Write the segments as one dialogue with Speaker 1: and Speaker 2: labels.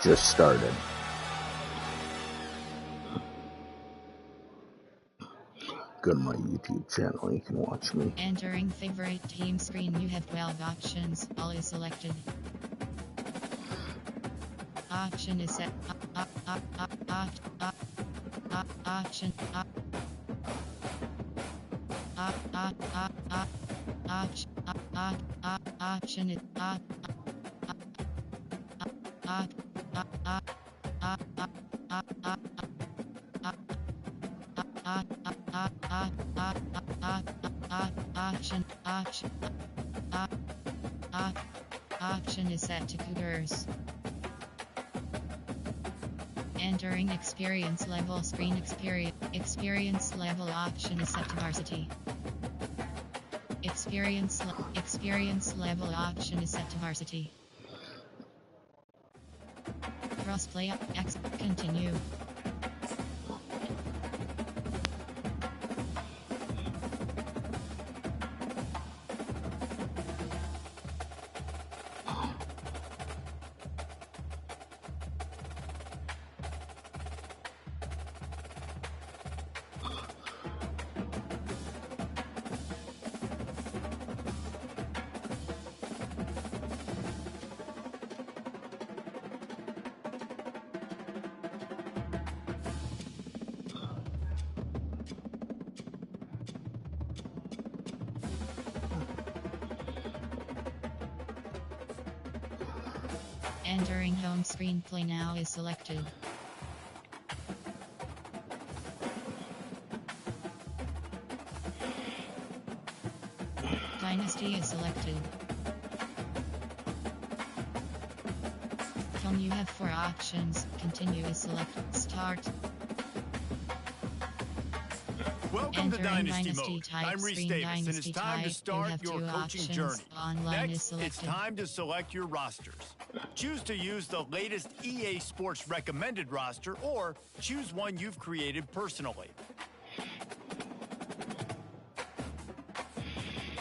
Speaker 1: just started. Go to my YouTube channel, you can watch me.
Speaker 2: Entering favorite team screen, you have 12 options, all is selected. Option is set. Option. Option is option is set to Cougars. Entering experience level screen, experience level option is set to varsity. Experience level option is set to varsity. Crossplay X continue. Entering home screen, play now is selected. Dynasty is selected. Film, you have 4 options. Continue is selected. Start.
Speaker 3: Welcome to Dynasty Mode.
Speaker 2: Type
Speaker 3: I'm Reese
Speaker 2: screen,
Speaker 3: Davis, and
Speaker 2: Dynasty
Speaker 3: it's time
Speaker 2: type.
Speaker 3: to start
Speaker 2: You have
Speaker 3: your
Speaker 2: 2
Speaker 3: coaching
Speaker 2: options.
Speaker 3: journey.
Speaker 2: Online is
Speaker 3: Next,
Speaker 2: selected.
Speaker 3: it's time to select your rosters. Choose to use the latest EA Sports recommended roster, or choose one you've created personally.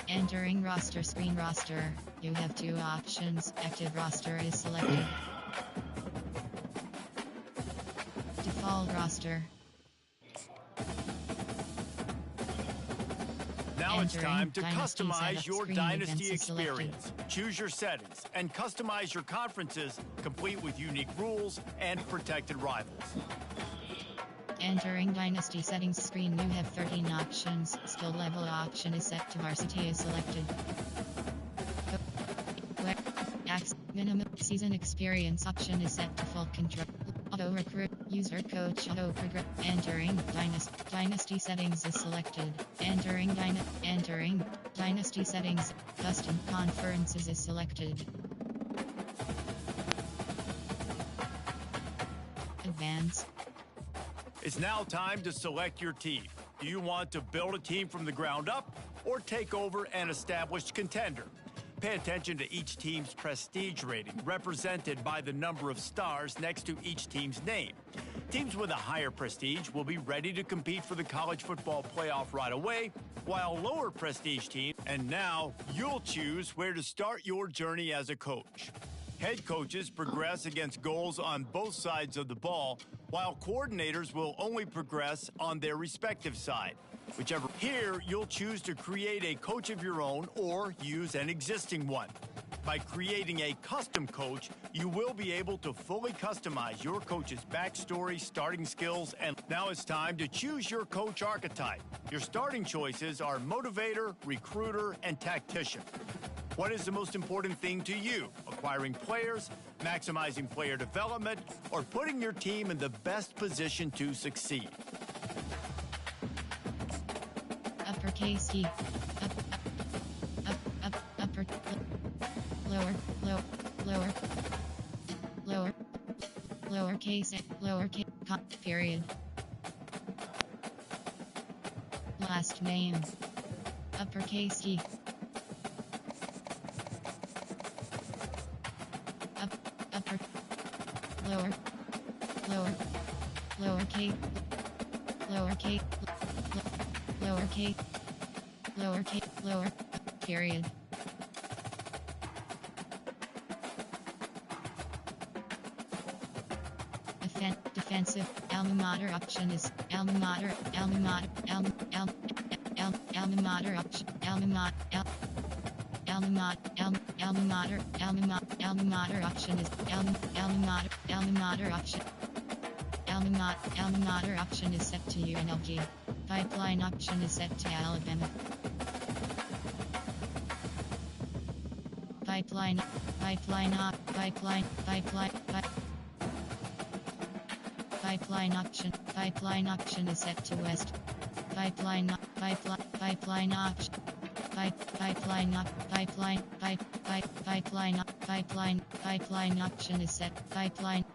Speaker 2: Entering roster screen, roster. You have 2 options. Active roster is selected. Default roster.
Speaker 3: Now it's time to
Speaker 2: Dynasty
Speaker 3: customize
Speaker 2: setup
Speaker 3: your
Speaker 2: screen,
Speaker 3: Dynasty
Speaker 2: events is selected.
Speaker 3: experience. Choose your settings and customize your conferences, complete with unique rules and protected rivals.
Speaker 2: Entering Dynasty settings screen, you have 13 options. Skill level option is set to varsity is selected. Minimum season experience option is set to full control. Auto recruit, user coach, auto progress. Entering Dynasty settings is selected. Entering Dynasty settings, custom conferences is selected. Advance.
Speaker 3: It's now time to select your team. Do you want to build a team from the ground up or take over an established contender? Pay attention to each team's prestige rating, represented by the number of stars next to each team's name. Teams with a higher prestige will be ready to compete for the college football playoff right away, while lower prestige teams, and now you'll choose where to start your journey as a coach. Head coaches progress against goals on both sides of the ball, while coordinators will only progress on their respective side. Whichever. Here, you'll choose to create a coach of your own or use an existing one. By creating a custom coach, you will be able to fully customize your coach's backstory, starting skills, and now it's time to choose your coach archetype. Your starting choices are motivator, recruiter, and tactician. What is the most important thing to you? Acquiring players, maximizing player development, or putting your team in the best position to succeed?
Speaker 2: Uppercase E. Upper. Lowercase, period. Last name. Uppercase E. Upper. Lowercase. Lower, period. Defensive. Alma mater option is alma mater. Alma mater. Alma mater option. Alma mater. Alma mater. Alma mater option is alma mater option. Alma mater option is set to UNLV. Pipeline option is set to Alabama. Pipeline option is set to West. Pipeline option. Pipeline option is set. Pipeline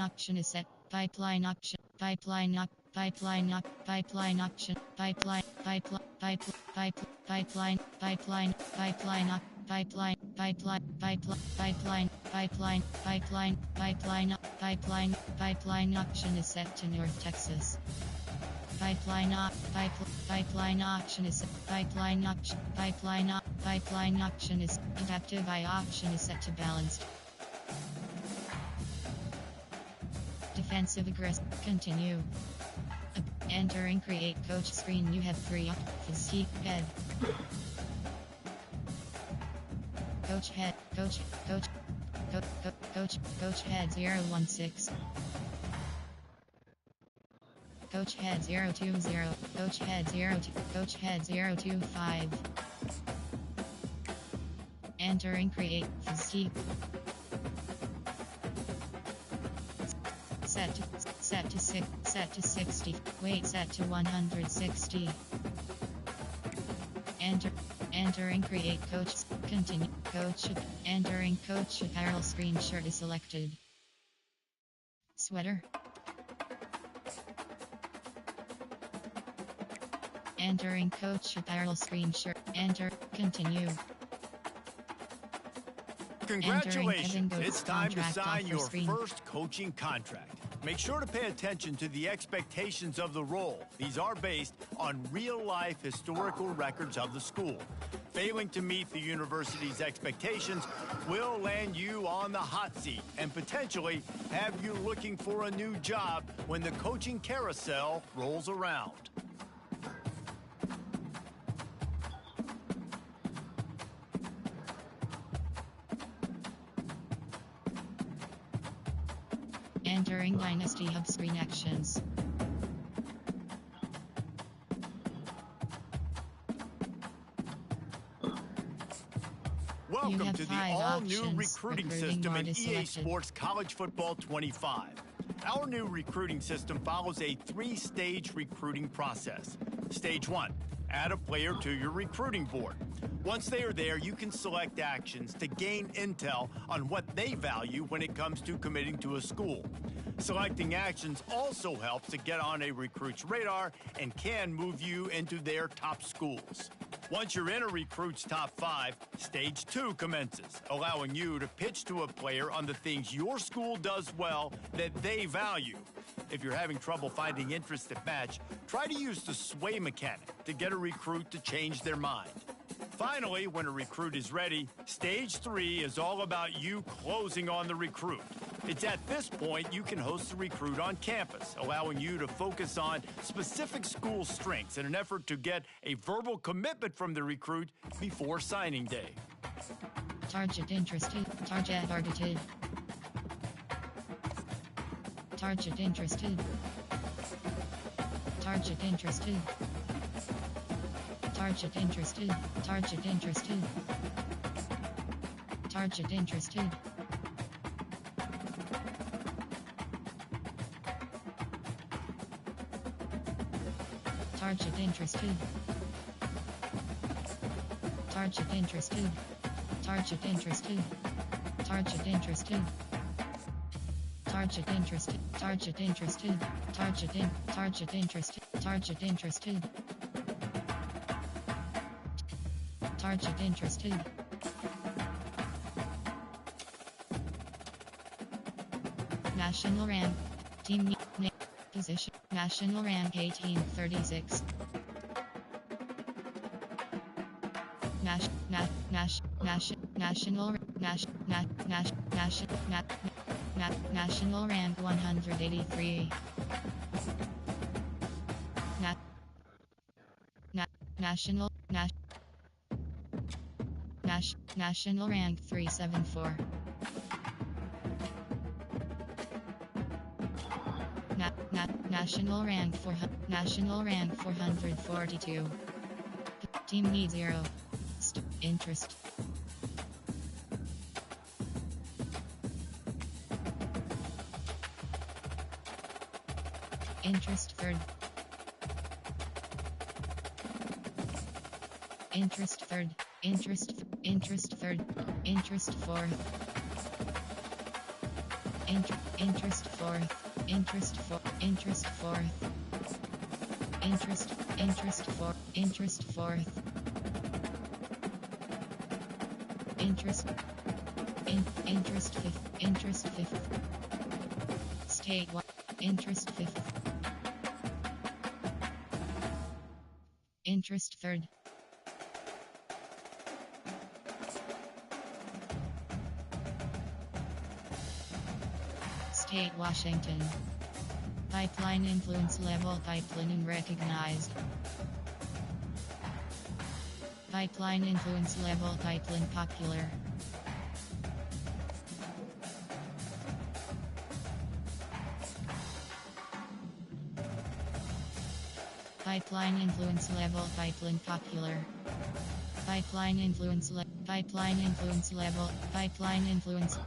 Speaker 2: option is set. Pipeline option. Pipeline option. Pipeline option is set to North Texas. Pipeline option is pipeline option is adaptive. Option is set to balanced. Defensive aggressive. Continue. Entering create coach screen. You have 3 physique head. Coach head .016. Coach head 020. Coach head 02. Coach head 025. Entering create physique. Set to 60. Weight set to 160. Entering create coach. Continue. Coach. Entering coach apparel screen shirt is selected. Sweater. Entering coach apparel screen shirt. Enter. Continue.
Speaker 3: Congratulations, it's time to sign your
Speaker 2: screen.
Speaker 3: first coaching contract. Make sure to pay attention to the expectations of the role. These are based on real-life historical records of the school. Failing to meet the university's expectations will land you on the hot seat and potentially have you looking for a new job when the coaching carousel rolls around.
Speaker 2: Entering Dynasty Hub screen actions.
Speaker 3: Welcome to the all-new recruiting system in EA
Speaker 2: selected.
Speaker 3: Sports College Football 25. Our new recruiting system follows a 3-stage recruiting process. Stage 1, add a player to your recruiting board. Once they are there, you can select actions to gain intel on what they value when it comes to committing to a school. Selecting actions also helps to get on a recruit's radar and can move you into their top schools. Once you're in a recruit's top 5, Stage 2 commences, allowing you to pitch to a player on the things your school does well that they value. If you're having trouble finding interest that match, try to use the sway mechanic to get a recruit to change their mind. Finally, when a recruit is ready, Stage 3 is all about you closing on the recruit. It's at this point you can host the recruit on campus, allowing you to focus on specific school strengths in an effort to get a verbal commitment from the recruit before signing day.
Speaker 2: Target interested. Target targeted. Target interested. Target interested. Target interested. Target interested. Target interested. Target interested. Target interested. Target interested. Target interested. Target interested. Target interested. Target interested. Target interested. Target interested. National rank. Team name. Position. National rank 1836. National Nash, nat, nash, nash, nat, nat, national rank 183. Nat, nat, national, national rank 374. National rank 442. Team need 0. Interest. Interest third. Interest third. Interest third. Interest fourth. Interest fourth. Interest fourth. Interest fourth. Interest fourth. Interest fourth. Interest fifth. Interest fifth. State one. Interest fifth. Interest third. State Washington. Pipeline influence level pipeline recognized. Pipeline influence level pipeline popular. Pipeline influence level pipeline popular. Pipeline influence level pipeline influence level pipeline influence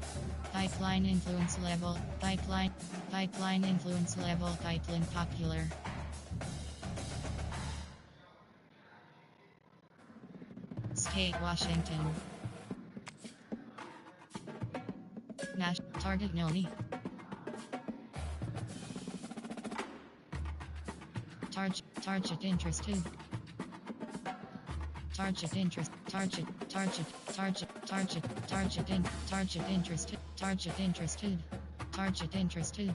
Speaker 2: level pipeline influence level pipeline popular. State Washington. Nash target Noni. Target interested. Target interest. Target interested. Target interested. Target interested.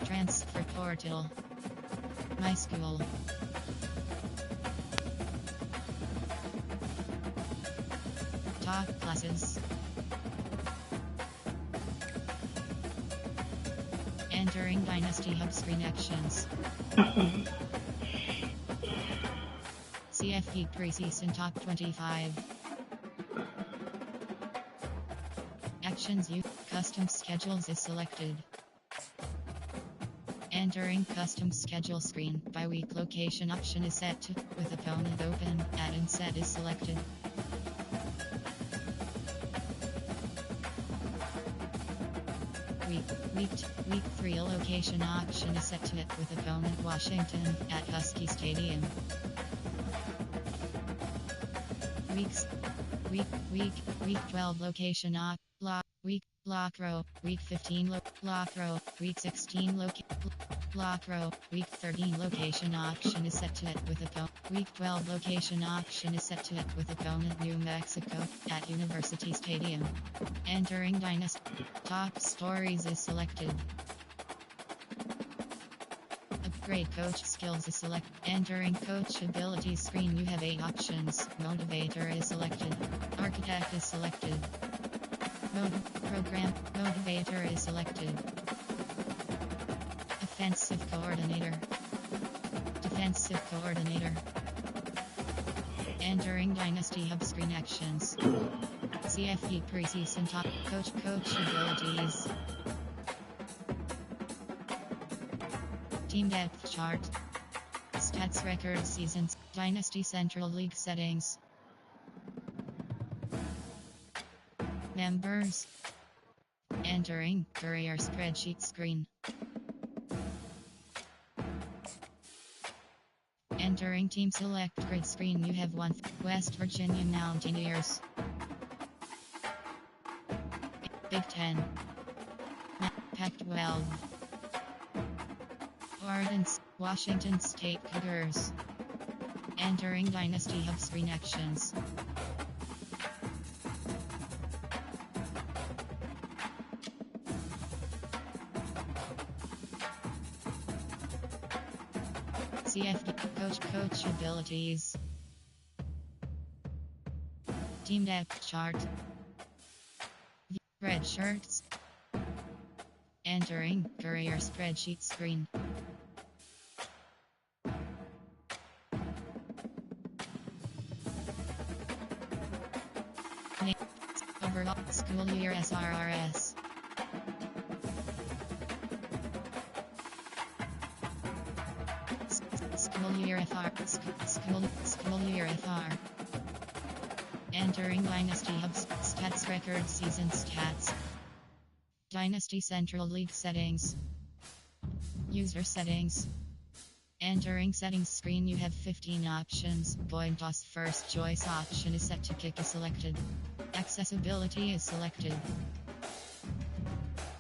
Speaker 2: Transfer portal. My school. Top classes. Entering Dynasty Hub screen actions. CFP preseason top 25. Actions you. Custom schedules is selected. Entering custom schedule screen. By week location option is set to. With opponent open. Add-in set is selected. Week 3 location option is set to it with opponent Washington at Husky Stadium. Week 12 location lock row. Week 15 lock row. Week 16 lock row. Week 13 location option is set to it with opponent. Week 12 location option is set to it with opponent New Mexico at University Stadium. Entering Dynasty. Top stories is selected. Upgrade coach skills is selected. Entering coach abilities screen you have 8 options. Motivator is selected. Architect is selected. Program motivator is selected. Offensive coordinator. Defensive coordinator. Entering Dynasty Hub screen actions. CFP preseason top coach abilities. Team depth chart. Stats record seasons. Dynasty Central League settings. Members. Entering career spreadsheet screen. Entering team select grid screen you have 1 West Virginia Mountaineers. Big Ten. Pac-12. Ardents, Washington State Cougars. Entering Dynasty Hub screen actions. CFP coach abilities. Team depth chart. Red shirts. Entering career spreadsheet screen. Name. Overall school year SRRS. School year FR. School year FR. Entering Dynasty Hubs. Stats record season stats. Dynasty Central League settings. User settings. Entering settings screen, you have 15 options. Point toss first choice option is set to kick is selected. Accessibility is selected.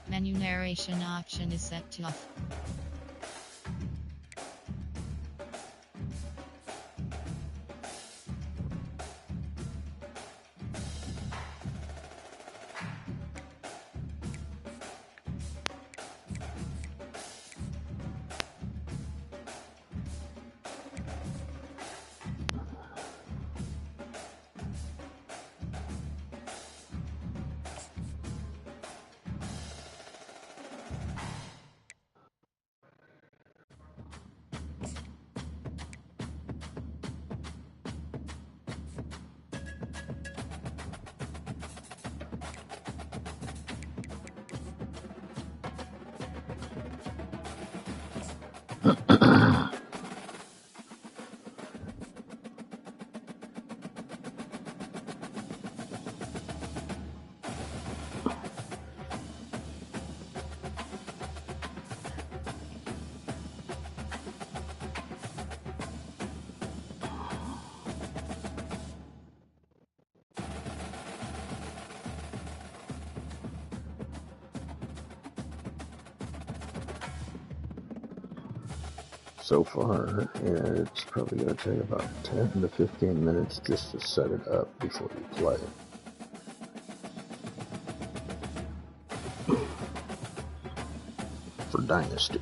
Speaker 2: Menu narration option is set to off.
Speaker 1: So far, yeah, it's probably going to take about 10 to 15 minutes just to set it up before you play. For Dynasty.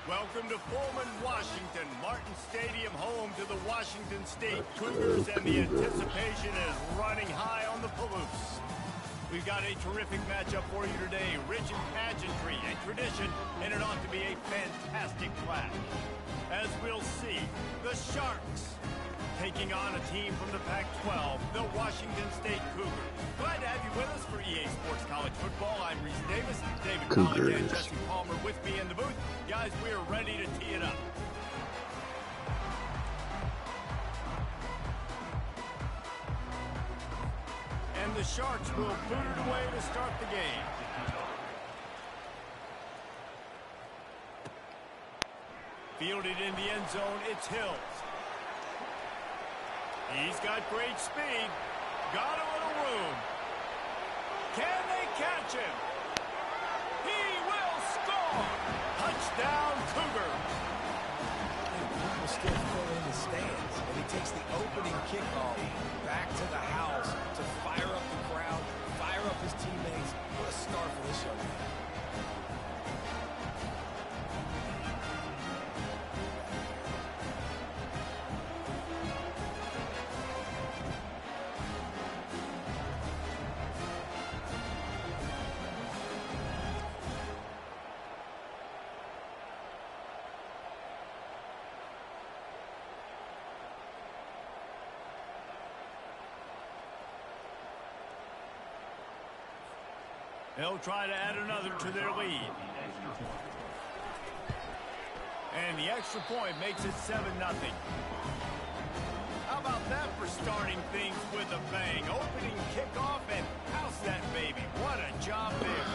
Speaker 3: Welcome to Pullman, Washington. Martin Stadium, home to the Washington State Cougars, and the anticipation is running high on the Palouse. We've got a terrific matchup for you today, rich in pageantry and tradition, and it ought to be a fantastic clash. As we'll see, the Sharks taking on a team from the Pac-12, the Washington State Cougars. Glad to have you with us for EA Sports College Football. I'm Reese Davis, David Collins, and Jesse Palmer with me in the booth. Guys, we are ready to tee it up. And the Sharks will boot it away to start the game. Fielded in the end zone, it's Hills. He's got great speed. Got a little room. Can they catch him? He will score! Touchdown, Cougars!
Speaker 4: And people still fill in the stands. And he takes the opening kickoff back to the house to fire up the crowd, fire up his teammates. What a start for this young man.
Speaker 3: They'll try to add another to their lead. And the extra point makes it 7-0. How about that for starting things with a bang? Opening kickoff and house that baby. What a job there.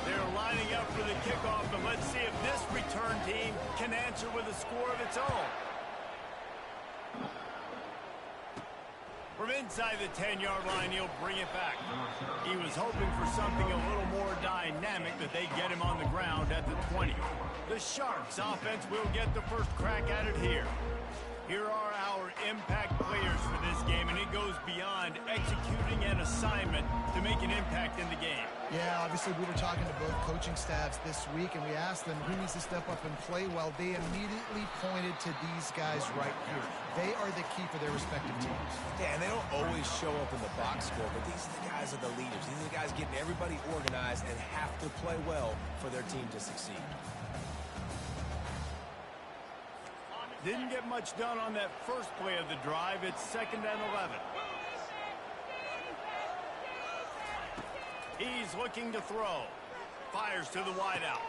Speaker 3: They're lining up for the kickoff, and let's see if this return team can answer with a score of its own. From inside the 10-yard line, he'll bring it back. He was hoping for something a little more dynamic, but they get him on the ground at the 20. The Sharks offense will get the first crack at it here. Here are our impact players for this game, and it goes beyond executing an assignment to make an impact in the game.
Speaker 5: Yeah, obviously we were talking to both coaching staffs this week, and we asked them who needs to step up and play well. They immediately pointed to these guys right here. They are the key for their respective teams.
Speaker 4: Yeah, and they don't always show up in the box score, but these are the guys that are the leaders. These are the guys getting everybody organized and have to play well for their team to succeed.
Speaker 3: Didn't get much done on that first play of the drive. It's 2nd and 11. He's looking to throw. Fires to the wideout.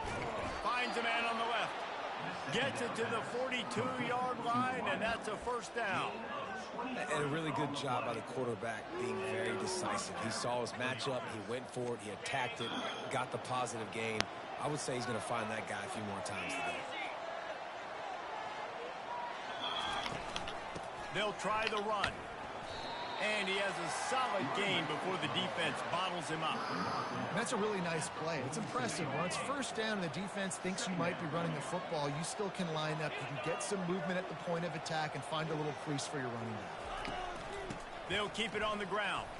Speaker 3: Finds a man on the left. Gets it to the 42-yard line, and that's a first down.
Speaker 4: And a really good job by the quarterback being very decisive. He saw his matchup. He went for it. He attacked it. Got the positive gain. I would say he's going to find that guy a few more times today.
Speaker 3: They'll try the run. And he has a solid gain before the defense bottles him up.
Speaker 5: That's a really nice play. It's impressive. When it's first down and the defense thinks you might be running the football, you still can line up. You can get some movement at the point of attack and find a little crease for your running back.
Speaker 3: They'll keep it on the ground.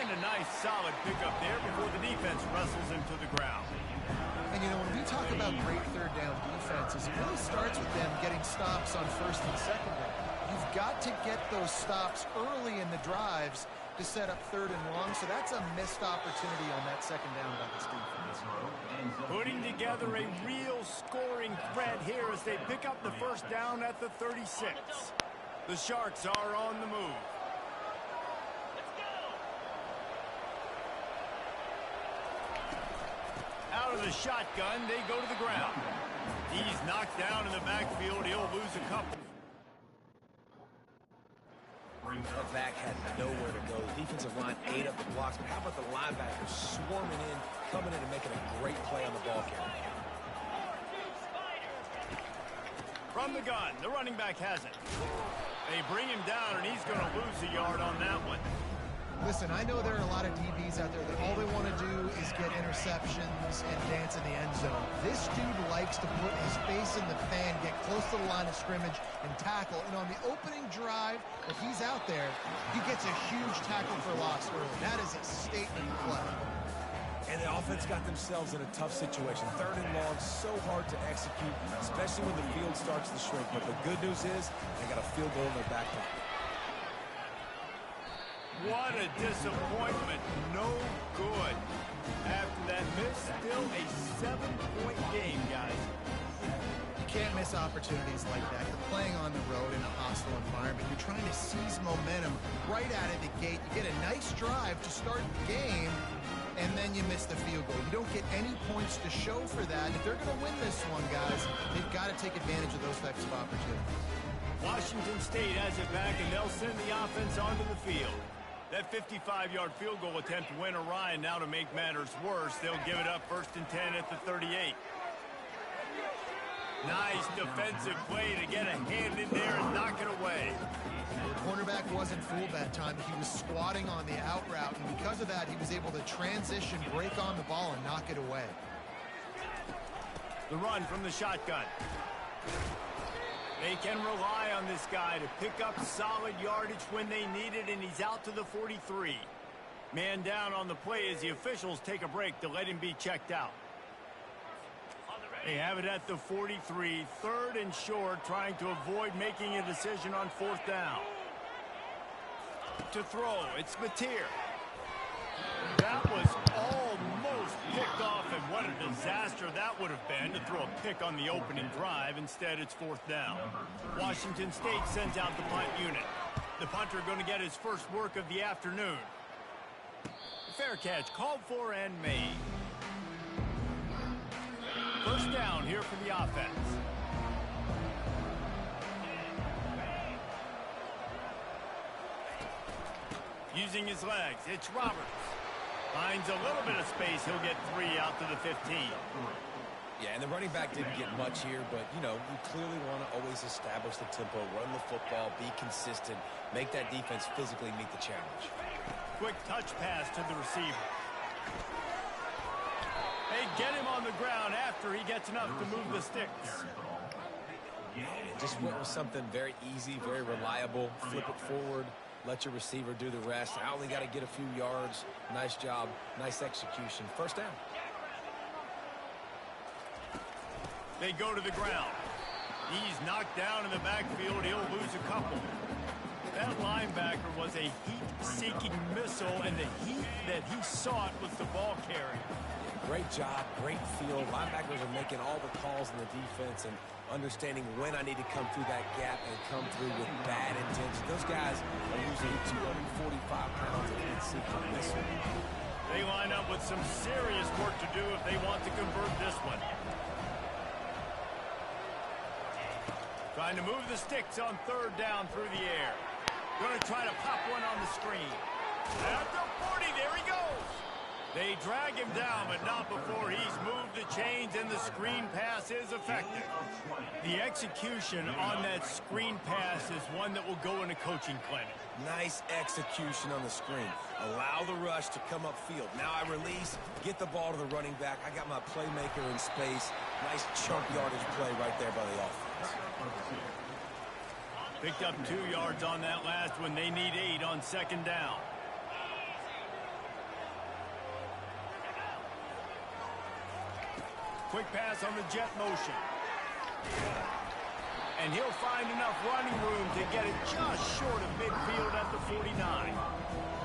Speaker 3: And a nice solid pickup there before the defense wrestles him to the ground.
Speaker 5: And, you know, when we talk about great third down defenses, it really starts with them getting stops on first and second down. You've got to get those stops early in the drives to set up 3rd and long, so that's a missed opportunity on that 2nd down by this defense.
Speaker 3: Putting together a real scoring threat here as they pick up the first down at the 36. The Sharks are on the move. Out of the shotgun, they go to the ground. He's knocked down in the backfield. He'll lose a couple.
Speaker 4: That back had nowhere to go. The defensive line ate up the blocks, but how about the linebackers swarming in, coming in and making a great play on the ball carrier?
Speaker 3: From the gun, the running back has it. They bring him down, and he's going to lose a yard on that one.
Speaker 5: Listen, I know there are a lot of DBs out there that all they want to do is get interceptions and dance in the end zone. This dude likes to put his face in the fan, get close to the line of scrimmage, and tackle. And on the opening drive, if he's out there, he gets a huge tackle for loss early. That is a statement play.
Speaker 4: And the offense got themselves in a tough situation. 3rd and long, so hard to execute, especially when the field starts to shrink. But the good news is they got a field goal in their back pocket.
Speaker 3: What a disappointment. No good. After that miss, still a 7-point game, guys.
Speaker 5: You can't miss opportunities like that. You're playing on the road in a hostile environment. You're trying to seize momentum right out of the gate. You get a nice drive to start the game, and then you miss the field goal. You don't get any points to show for that. If they're going to win this one, guys, they've got to take advantage of those types of opportunities.
Speaker 3: Washington State has it back, and they'll send the offense onto the field. That 55-yard field goal attempt went awry, and now to make matters worse, they'll give it up 1st and 10 at the 38. Nice defensive play to get a hand in there and knock it away.
Speaker 5: The cornerback wasn't fooled that time. He was squatting on the out route, and because of that, he was able to transition, break on the ball, and knock it away.
Speaker 3: The run from the shotgun. They can rely on this guy to pick up solid yardage when they need it, and he's out to the 43. Man down on the play as the officials take a break to let him be checked out. They have it at the 43, 3rd and short, trying to avoid making a decision on 4th down. To throw, it's Mateer. That was almost picked off, and what a disaster that would have been to throw a pick on the opening drive. Instead, it's 4th down. Washington State sends out the punt unit. The punter going to get his first work of the afternoon. Fair catch called for and made. 1st down here for the offense. Using his legs, it's Roberts. Finds a little bit of space. He'll get 3 out to the 15.
Speaker 4: Yeah, and the running back didn't get much here, but, you know, you clearly want to always establish the tempo, run the football, be consistent, make that defense physically meet the challenge.
Speaker 3: Quick touch pass to the receiver. They get him on the ground after he gets enough to move the sticks.
Speaker 4: Just went with something very easy, very reliable. Flip it forward, let your receiver do the rest. I only got to get a few yards. Nice job, nice execution. 1st down.
Speaker 3: They go to the ground. He's knocked down in the backfield. He'll lose a couple. That linebacker was a heat-seeking missile, and the heat that he sought was the ball carrier.
Speaker 4: Great job, great field. Linebackers are making all the calls in the defense and understanding when I need to come through that gap and come through with bad intention. Those guys are usually 245 pounds and can seek a missile.
Speaker 3: They line up with some serious work to do if they want to convert this one. Trying to move the sticks on 3rd down through the air. Going to try to pop one on the screen. At the 40, there he goes. They drag him down, but not before he's moved the chains, and the screen pass is effective. The execution on that screen pass is one that will go in a coaching clinic.
Speaker 4: Nice execution on the screen. Allow the rush to come upfield. Now I release, get the ball to the running back. I got my playmaker in space. Nice chunk yardage play right there by the offense.
Speaker 3: Picked up 2 yards on that last one. They need 8 on 2nd down. Quick pass on the jet motion. And he'll find enough running room to get it just short of midfield at the 49.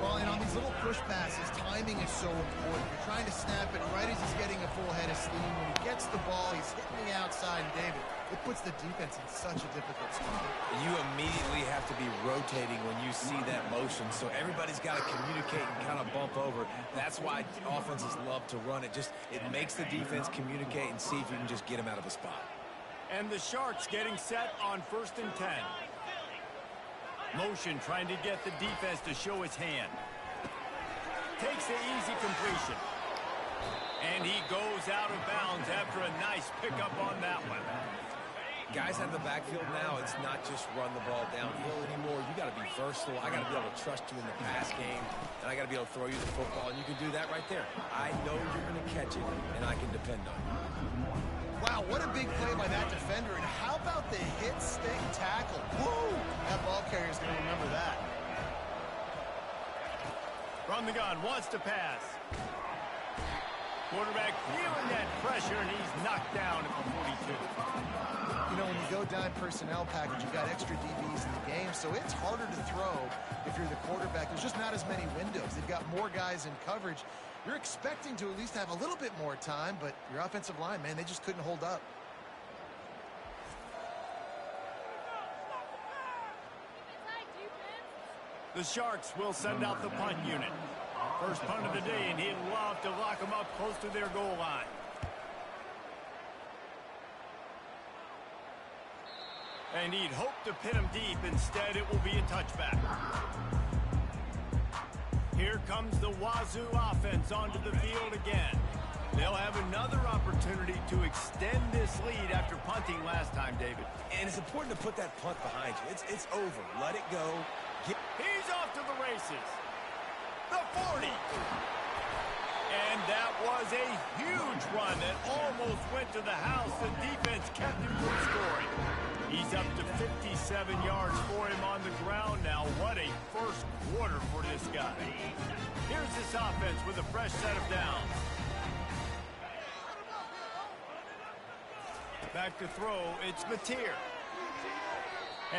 Speaker 5: Well, and on these little push passes, timing is so important. You're trying to snap it right as he's getting a full head of steam. When he gets the ball, he's hitting the outside, and David, it puts the defense in such a difficult spot.
Speaker 4: You immediately have to be rotating when you see that motion, so everybody's got to communicate and kind of bump over. That's why offenses love to run it. It makes the defense communicate and see if you can just get him out of a spot.
Speaker 3: And the Sharks getting set on 1st and 10. Motion trying to get the defense to show his hand. Takes the easy completion. And he goes out of bounds after a nice pickup on that one.
Speaker 4: Guys out of the backfield now, it's not just run the ball downhill anymore. You got to be versatile. I got to be able to trust you in the pass game, and I got to be able to throw you the football, and you can do that right there. I know you're going to catch it, and I can depend on you.
Speaker 5: Wow, what a big play by that defender. And how about the hit stick tackle? Woo! That ball carrier's going to remember that.
Speaker 3: From the gun, wants to pass. Quarterback feeling that pressure, and he's knocked down at the 42.
Speaker 5: You know, when you go dime personnel package, you've got extra DBs in the game, so it's harder to throw if you're the quarterback. There's just not as many windows. They've got more guys in coverage. You're expecting to at least have a little bit more time, but your offensive line, man, they just couldn't hold up.
Speaker 3: The Sharks will send out the punt unit. First punt of the day, and he'd love to lock them up close to their goal line. And he'd hope to pin him deep. Instead, it will be a touchback. Here comes the Wazoo offense onto the field again. They'll have another opportunity to extend this lead after punting last time, David.
Speaker 4: And it's important to put that punt behind you. It's over. Let it go.
Speaker 3: He's off to the races. The 40. And that was a huge run that almost went to the house. The defense kept him from scoring. He's up to 57 yards for him on the ground now. What a first quarter for this guy. Here's this offense with a fresh set of downs. Back to throw, it's Mateer.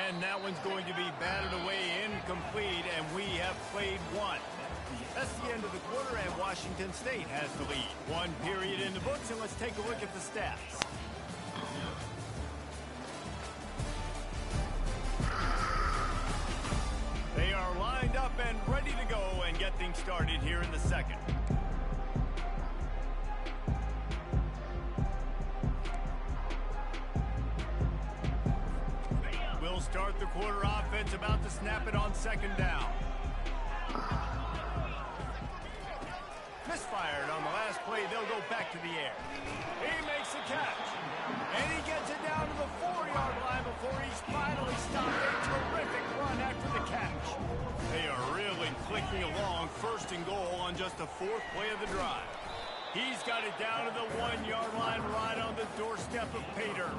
Speaker 3: And that one's going to be batted away, incomplete, and we have played one. That's the end of the quarter, and Washington State has the lead. One period in the books, and let's take a look at the stats. They are lined up and ready to go and get things started here in the second. We'll start the quarter offense, about to snap it on second down. Misfired on the last play. They'll go back to the air. He makes the catch. And he gets it down to the 4-yard line before he's finally stopped. A terrific run after the catch. They are really clicking along, first and goal on just the 4th play of the drive. He's got it down to the 1-yard line, right on the doorstep of Pater.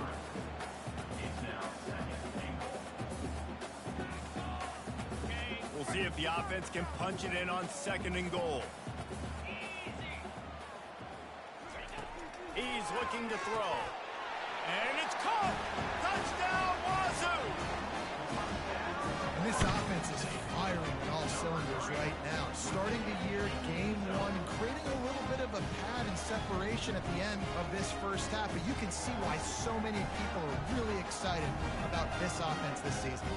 Speaker 3: We'll see if the offense can punch it in on second and goal. He's looking to throw. And it's caught! Touchdown, Wazoo!
Speaker 5: And this offense is firing on all cylinders right now. Starting the year, game one, and creating a little bit of a pad and separation at the end of this first half. But you can see why so many people are really excited about this offense this season.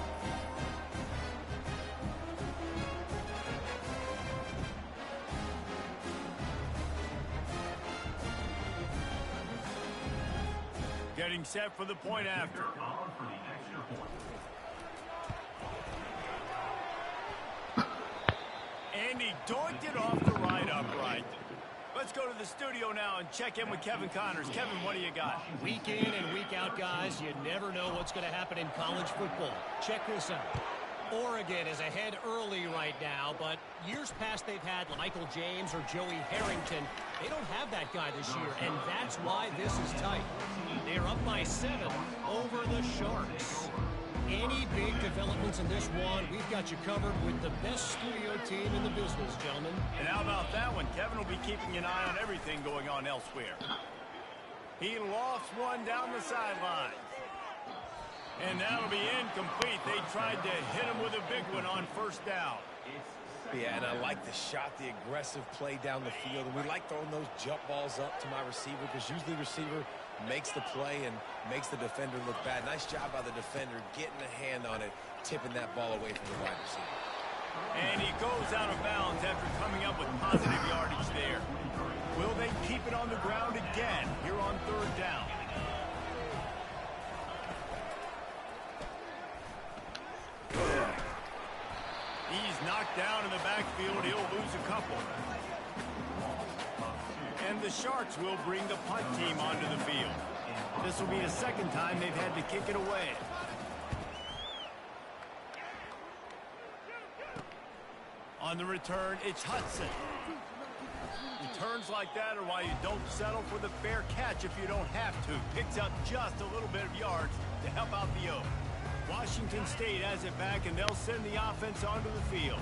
Speaker 3: Getting set for the point after. And he doinked it off the right upright. Let's go to the studio now and check in with Kevin Connors. Kevin, what do you got?
Speaker 6: Week in and week out, guys, you never know what's going to happen in college football. Check this out. Oregon is ahead early right now, but years past they've had Michael James or Joey Harrington. They don't have that guy this year, and that's why this is tight. They're up by 7 over the Sharks. Any big developments in this one, we've got you covered with the best studio team in the business, gentlemen.
Speaker 3: And how about that one? Kevin will be keeping an eye on everything going on elsewhere. He lofts one down the sideline. And that'll be incomplete. They tried to hit him with a big one on first down.
Speaker 4: Yeah, and I like the shot, the aggressive play down the field. And we like throwing those jump balls up to my receiver because usually the receiver makes the play and makes the defender look bad. Nice job by the defender getting a hand on it, tipping that ball away from the wide receiver.
Speaker 3: And he goes out of bounds after coming up with positive yardage there. Will they keep it on the ground again here on third down? He's knocked down in the backfield. He'll lose a couple. And the Sharks will bring the punt team onto the field. This will be the second time they've had to kick it away. On the return, it's Hudson. Returns like that are why you don't settle for the fair catch if you don't have to. Picks up just a little bit of yards to help out the O. Washington State has it back, and they'll send the offense onto the field.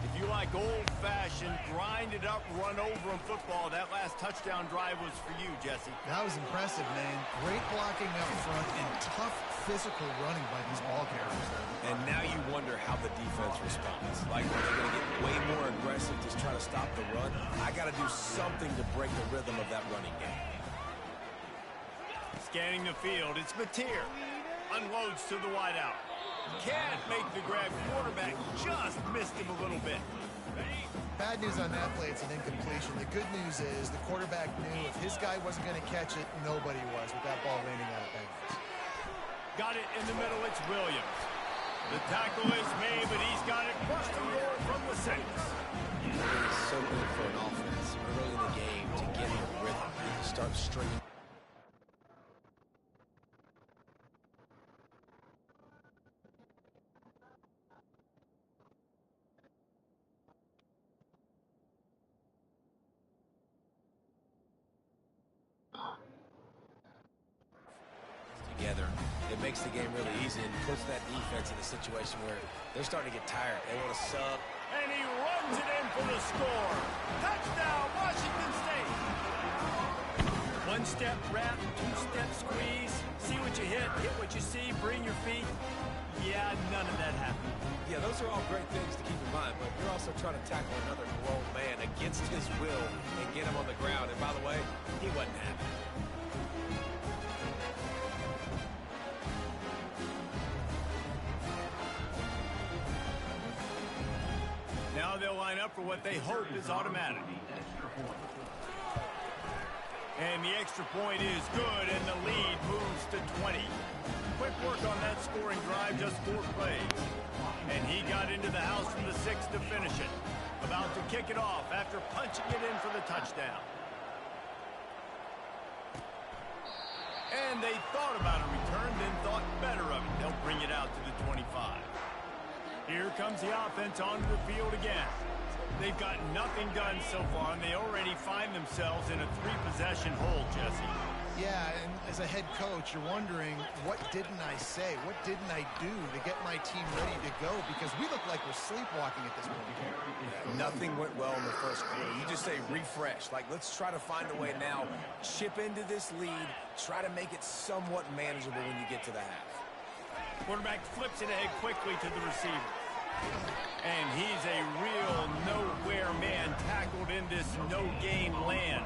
Speaker 3: If you like old-fashioned, grind-it-up, run-over-'em football, that last touchdown drive was for you, Jesse.
Speaker 5: That was impressive, man. Great blocking up front and tough physical running by these ball carriers.
Speaker 4: And now you wonder how the defense responds. Like, are they going to get way more aggressive to try to stop the run? I got to do something to break the rhythm of that running game.
Speaker 3: Scanning the field, it's Mateer. Unloads to the wideout. Can't make the grab. Quarterback just missed him a little bit.
Speaker 5: Bad news on that play, it's an incompletion. The good news is the quarterback knew if his guy wasn't going to catch it, nobody was with that ball landing out of bounds.
Speaker 3: Got it in the middle, it's Williams. The tackle is made, but he's got it first and goal from the 6.
Speaker 4: It's so good for an offense early in the game to get in a rhythm and to start stringing. Together, it makes the game really easy and puts that defense in a situation where they're starting to get tired. They want to sub.
Speaker 3: And he runs it in for the score. Touchdown, Washington State. One-step wrap, two-step squeeze. See what you hit what you see, bring your feet. Yeah, none of that happened.
Speaker 4: Yeah, those are all great things to keep in mind, but you're also trying to tackle another grown man against his will and get him on the ground. And by the way, he wasn't happy.
Speaker 3: Now they'll line up for what they hope is automatic. And the extra point is good, and the lead moves to 20. Quick work on that scoring drive, just 4 plays. And he got into the house from the 6 to finish it. About to kick it off after punching it in for the touchdown. And they thought about a return, then thought better of it. They'll bring it out to the 25. Here comes the offense onto the field again. They've got nothing done so far, and they already find themselves in a 3-possession hole, Jesse.
Speaker 5: Yeah, and as a head coach, you're wondering, what didn't I say? What didn't I do to get my team ready to go? Because we look like we're sleepwalking at this point.
Speaker 4: Yeah, nothing went well in the first quarter. You just say refresh. Like, let's try to find a way now. Chip into this lead. Try to make it somewhat manageable when you get to the half.
Speaker 3: Quarterback flips it ahead quickly to the receiver. And he's a real nowhere man tackled in this no-game land.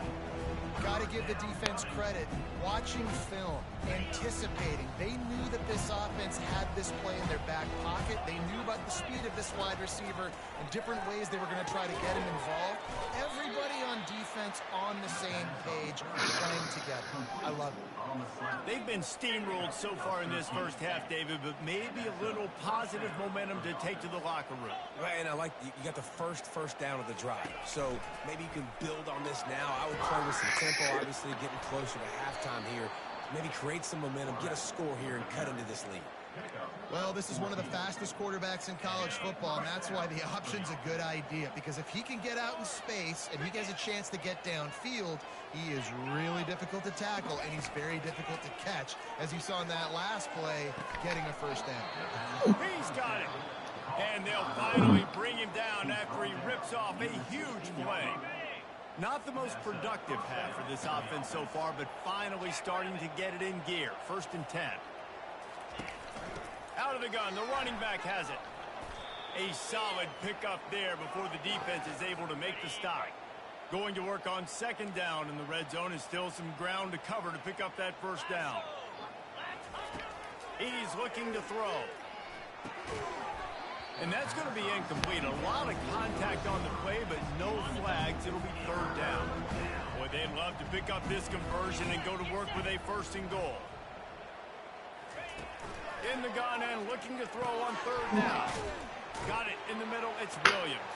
Speaker 5: Got to give the defense credit. Watching film, anticipating. They knew that this offense had this play in their back pocket. They knew about the speed of this wide receiver and different ways they were going to try to get him involved. Everybody on defense on the same page, playing together. I love it.
Speaker 3: They've been steamrolled so far in this first half, David, but maybe a little positive momentum to take to the locker room.
Speaker 4: Right, and I like you got the first down of the drive. So maybe you can build on this now. I would play with some tempo, obviously getting closer to halftime here. Maybe create some momentum, get a score here, and cut into this lead.
Speaker 5: Well, this is one of the fastest quarterbacks in college football, and that's why the option's a good idea. Because if he can get out in space and he has a chance to get downfield, he is really difficult to tackle, and he's very difficult to catch, as you saw in that last play, getting a first down.
Speaker 3: He's got it. And they'll finally bring him down after he rips off a huge play. Not the most productive half for this offense so far, but finally starting to get it in gear. 1st and 10. Out of the gun, the running back has it. A solid pickup there before the defense is able to make the stop. Going to work on 2nd down in the red zone, and still some ground to cover to pick up that 1st down. He's looking to throw. And that's going to be incomplete. A lot of contact on the play, but no flags. It'll be 3rd down. Boy, they'd love to pick up this conversion and go to work with a 1st and goal. In the gun and looking to throw on 3rd down. Got it in the middle. It's Williams.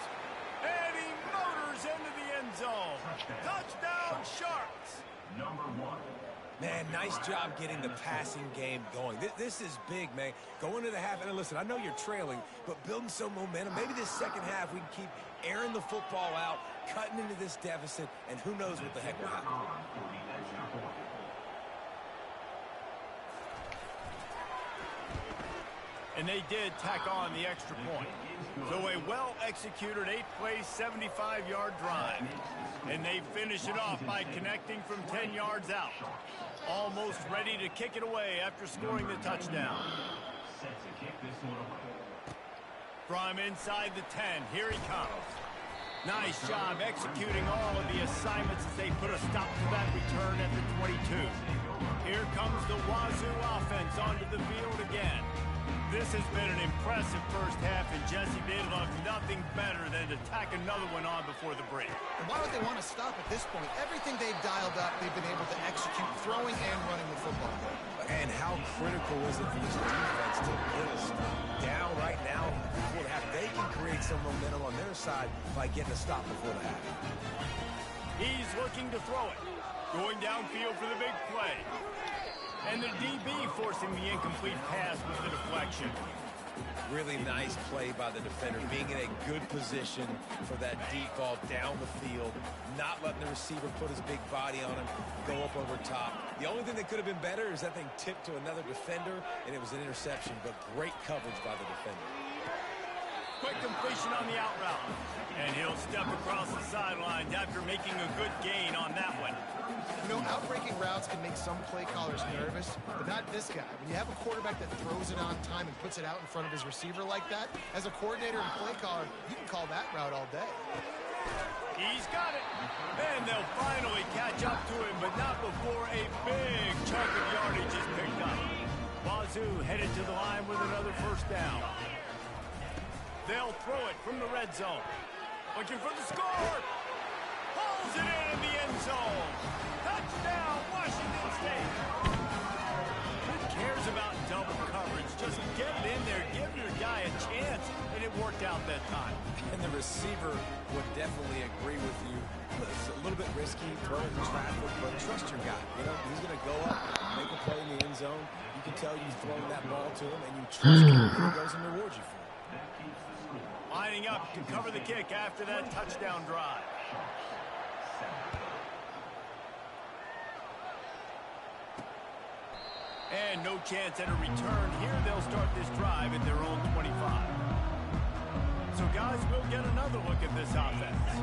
Speaker 3: And he motors into the end zone. Touchdown, Sharks.
Speaker 7: Number 1.
Speaker 4: Man, nice job getting the passing game going. This is big, man. Going into the half, and listen, I know you're trailing, but building some momentum. Maybe this second half we can keep airing the football out, cutting into this deficit, and who knows what the heck will happen.
Speaker 3: And they did tack on the extra point. So a well-executed 8-play, 75-yard drive. And they finish it off by connecting from 10 yards out. Almost ready to kick it away after scoring the touchdown. From inside the 10, here he comes. Nice job executing all of the assignments as they put a stop to that return at the 22. Here comes the Wazoo offense onto the field again. This has been an impressive first half, and Jesse, they'd love nothing better than to tack another one on before the break.
Speaker 5: And why would they want to stop at this point? Everything they've dialed up, they've been able to execute throwing and running the football.
Speaker 4: And how critical is it for this defense to get a stop? Down right now before the half. They can create some momentum on their side by getting a stop before the half.
Speaker 3: He's looking to throw it. Going downfield for the big play. And the DB forcing the incomplete pass with the deflection.
Speaker 4: Really nice play by the defender, being in a good position for that deep ball down the field, not letting the receiver put his big body on him, go up over top. The only thing that could have been better is that thing tipped to another defender, and it was an interception, but great coverage by the defender.
Speaker 3: Quick completion on the out route. And he'll step across the sidelines after making a good gain on that one.
Speaker 5: You know, outbreaking routes can make some play callers nervous, but not this guy. When you have a quarterback that throws it on time and puts it out in front of his receiver like that, as a coordinator and play caller, you can call that route all day.
Speaker 3: He's got it. And they'll finally catch up to him, but not before a big chunk of yardage is picked up. Wazoo headed to the line with another first down. They'll throw it from the red zone. Looking for the score. Pulls it in the end zone. Touchdown, Washington State. Who cares about double coverage? Just get it in there. Give your guy a chance. And it worked out that time.
Speaker 4: And the receiver would definitely agree with you. It's a little bit risky throwing the traffic, but trust your guy. You know, he's going to go up, make a play in the end zone. You can tell you've thrown that ball to him, and you trust him. He goes and rewards you for it.
Speaker 3: Lining up to cover the kick after that touchdown drive. And no chance at a return here. They'll start this drive at their own 25. So, guys, we'll get another look at this offense.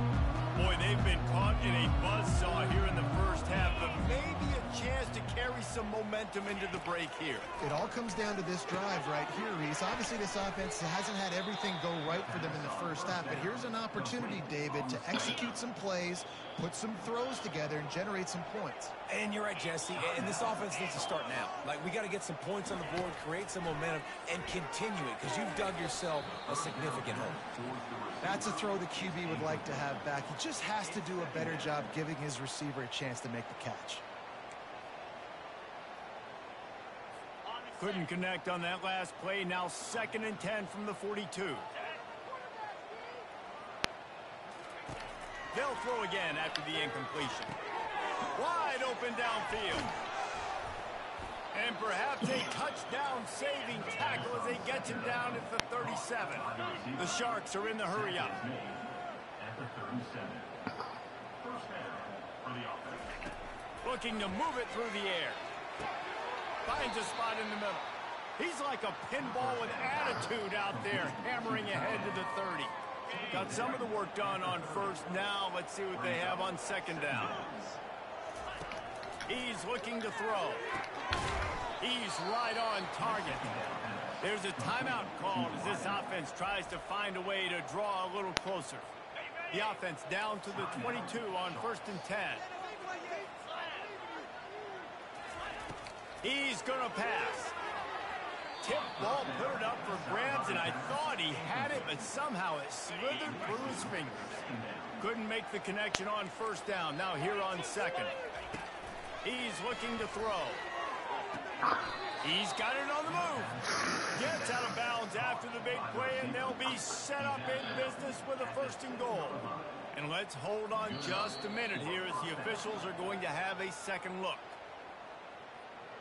Speaker 3: Boy, they've been caught in a buzzsaw here in the first half, but maybe a chance to carry some momentum into the break here.
Speaker 5: It all comes down to this drive right here, Reese. Obviously, this offense hasn't had everything go right for them in the first half, but here's an opportunity, David, to execute some plays, put some throws together, and generate some points.
Speaker 4: And you're right, Jesse, and this offense needs to start now. Like, we got to get some points on the board, create some momentum, and continue it, because you've dug yourself a significant hole.
Speaker 5: That's a throw the QB would like to have back. He just has to do a better job giving his receiver a chance to make the catch.
Speaker 3: Couldn't connect on that last play. Now 2nd and 10 from the 42. They'll throw again after the incompletion. Wide open downfield. And perhaps a touchdown-saving tackle as they get him down at the 37. The Sharks are in the hurry-up. Looking to move it through the air. Finds a spot in the middle. He's like a pinball with attitude out there, hammering ahead to the 30. Got some of the work done on first. Now let's see what they have on 2nd down. He's looking to throw. He's right on target. There's a timeout called as this offense tries to find a way to draw a little closer. The offense down to the 22 on 1st and 10. He's going to pass. Tip ball, put it up for grabs, and I thought he had it, but somehow it slithered through his fingers. Couldn't make the connection on 1st down. Now here on 2nd. He's looking to throw. He's got it on the move. Gets out of bounds after the big play, and they'll be set up in business with a 1st and goal. And let's hold on just a minute here as the officials are going to have a second look.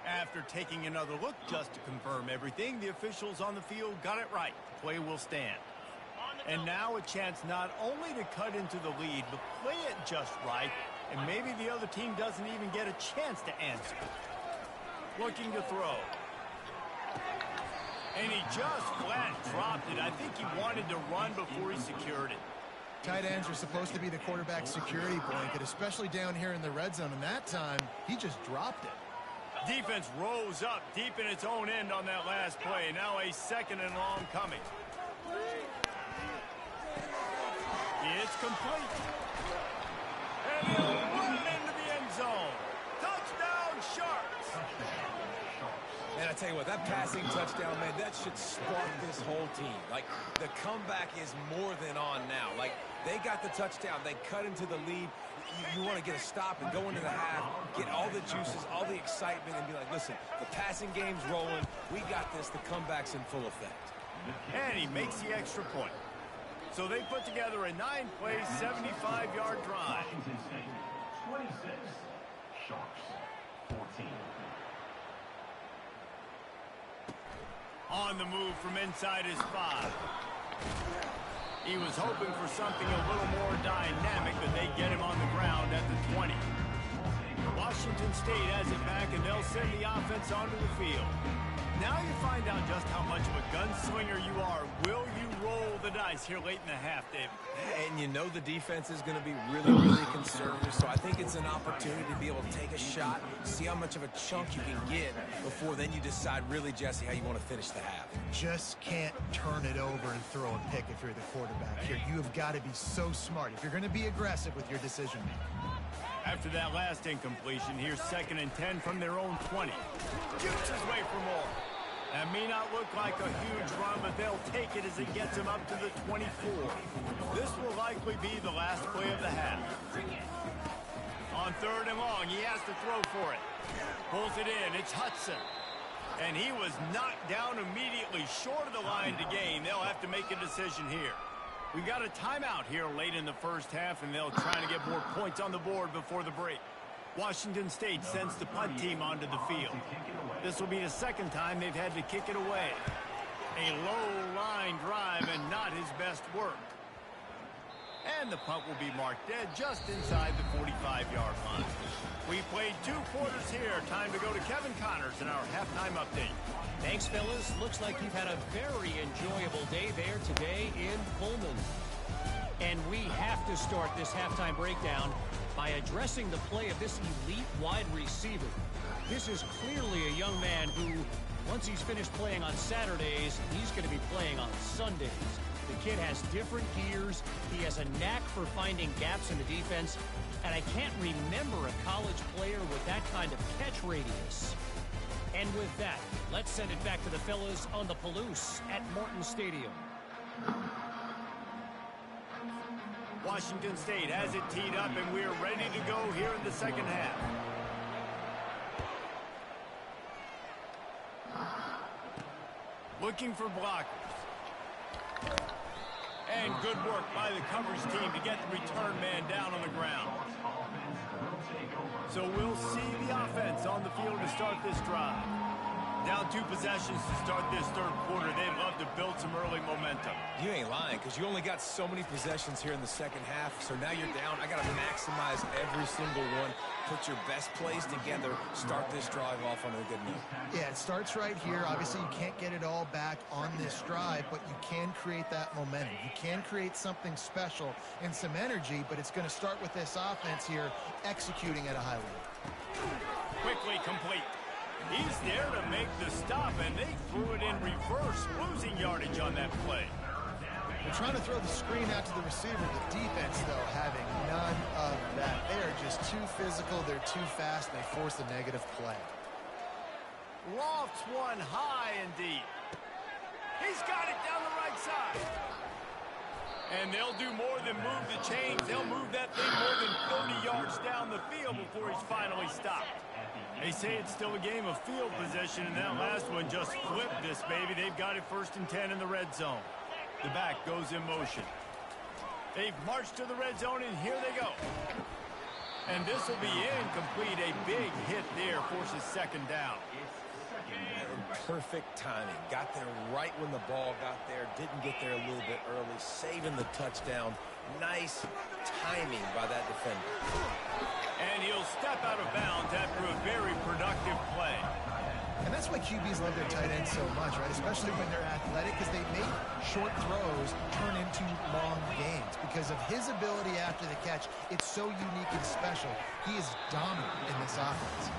Speaker 3: After taking another look just to confirm everything, the officials on the field got it right. The play will stand. And now a chance not only to cut into the lead, but play it just right, and maybe the other team doesn't even get a chance to answer. Looking to throw. And he just flat dropped it. I think he wanted to run before he secured it.
Speaker 5: Tight ends are supposed to be the quarterback's security blanket, especially down here in the red zone. And that time, he just dropped it.
Speaker 3: Defense rose up deep in its own end on that last play. Now a 2nd and long coming. It's complete. And he'll run into the end zone. Touchdown, Sharks.
Speaker 4: And I tell you what, that passing touchdown, man, that should spark this whole team. Like, the comeback is more than on now. Like, they got the touchdown. They cut into the lead. You want to get a stop and go into the half, get all the juices, all the excitement, and be like, listen, the passing game's rolling. We got this. The comeback's in full effect.
Speaker 3: And he makes the extra point. So they put together a 9-play, 75-yard drive.
Speaker 7: 26, Sharks 14.
Speaker 3: On the move from inside his 5. He was hoping for something a little more dynamic, but they get him on the ground at the 20. Washington State has it back, and they'll send the offense onto the field. Now you find out just how much of a gunslinger you are. Will you roll the dice here late in the half, David?
Speaker 4: And you know the defense is going to be really, really conservative, so I think it's an opportunity to be able to take a shot, see how much of a chunk you can get before then you decide really, Jesse, how you want to finish the half.
Speaker 5: Just can't turn it over and throw a pick if you're the quarterback here. You have got to be so smart if you're going to be aggressive with your decision-making.
Speaker 3: After that last incompletion, here's 2nd and 10 from their own 20. Shoots his way for more. That may not look like a huge run, but they'll take it as it gets him up to the 24. This will likely be the last play of the half. On 3rd and long, he has to throw for it. Pulls it in. It's Hudson. And he was knocked down immediately short of the line to gain. They'll have to make a decision here. We got a timeout here late in the first half, and they'll try to get more points on the board before the break. Washington State sends the punt team onto the field. This will be the 2nd time they've had to kick it away. A low-line drive and not his best work. And the punt will be marked dead just inside the 45-yard line. We played 2 quarters here. Time to go to Kevin Connors in our halftime update.
Speaker 6: Thanks, fellas. Looks like you've had a very enjoyable day there today in Pullman. And we have to start this halftime breakdown by addressing the play of this elite wide receiver. This is clearly a young man who, once he's finished playing on Saturdays, he's going to be playing on Sundays. The kid has different gears. He has a knack for finding gaps in the defense. And I can't remember a college player with that kind of catch radius. And with that, let's send it back to the fellas on the Palouse at Morton Stadium.
Speaker 3: Washington State has it teed up, and we're ready to go here in the 2nd half. Looking for blockers. And good work by the coverage team to get the return man down on the ground. So we'll see the offense on the field to start this drive. Down 2 possessions to start this 3rd quarter. They'd love to build some early momentum.
Speaker 4: You ain't lying, because you only got so many possessions here in the 2nd half, so now you're down. I got to maximize every single one. Put your best plays together. Start this drive off on a good note.
Speaker 5: Yeah, it starts right here. Obviously, you can't get it all back on this drive, but you can create that momentum. You can create something special and some energy, but it's going to start with this offense here executing at a high level.
Speaker 3: Quickly complete. He's there to make the stop, and they threw it in reverse, losing yardage on that play.
Speaker 5: They're trying to throw the screen out to the receiver. The defense, though, having none of that. They are just too physical. They're too fast. And they force a negative play.
Speaker 3: Lofts one high and deep. He's got it down the right side. And they'll do more than move the chains. They'll move that thing more than 30 yards down the field before he's finally stopped. They say it's still a game of field position, and that last one just flipped this baby. They've got it 1st and 10 in the red zone. The back goes in motion. They've marched to the red zone, and here they go. And this will be incomplete. A big hit there forces 2nd down.
Speaker 4: Perfect timing. Got there right when the ball got there. Didn't get there a little bit early. Saving the touchdown. Nice timing by that defender.
Speaker 3: And he'll step out of bounds after a very productive play.
Speaker 5: And that's why QBs love their tight ends so much, right? Especially when they're athletic, because they make short throws turn into long gains. Because of his ability after the catch, it's so unique and special. He is dominant in this offense.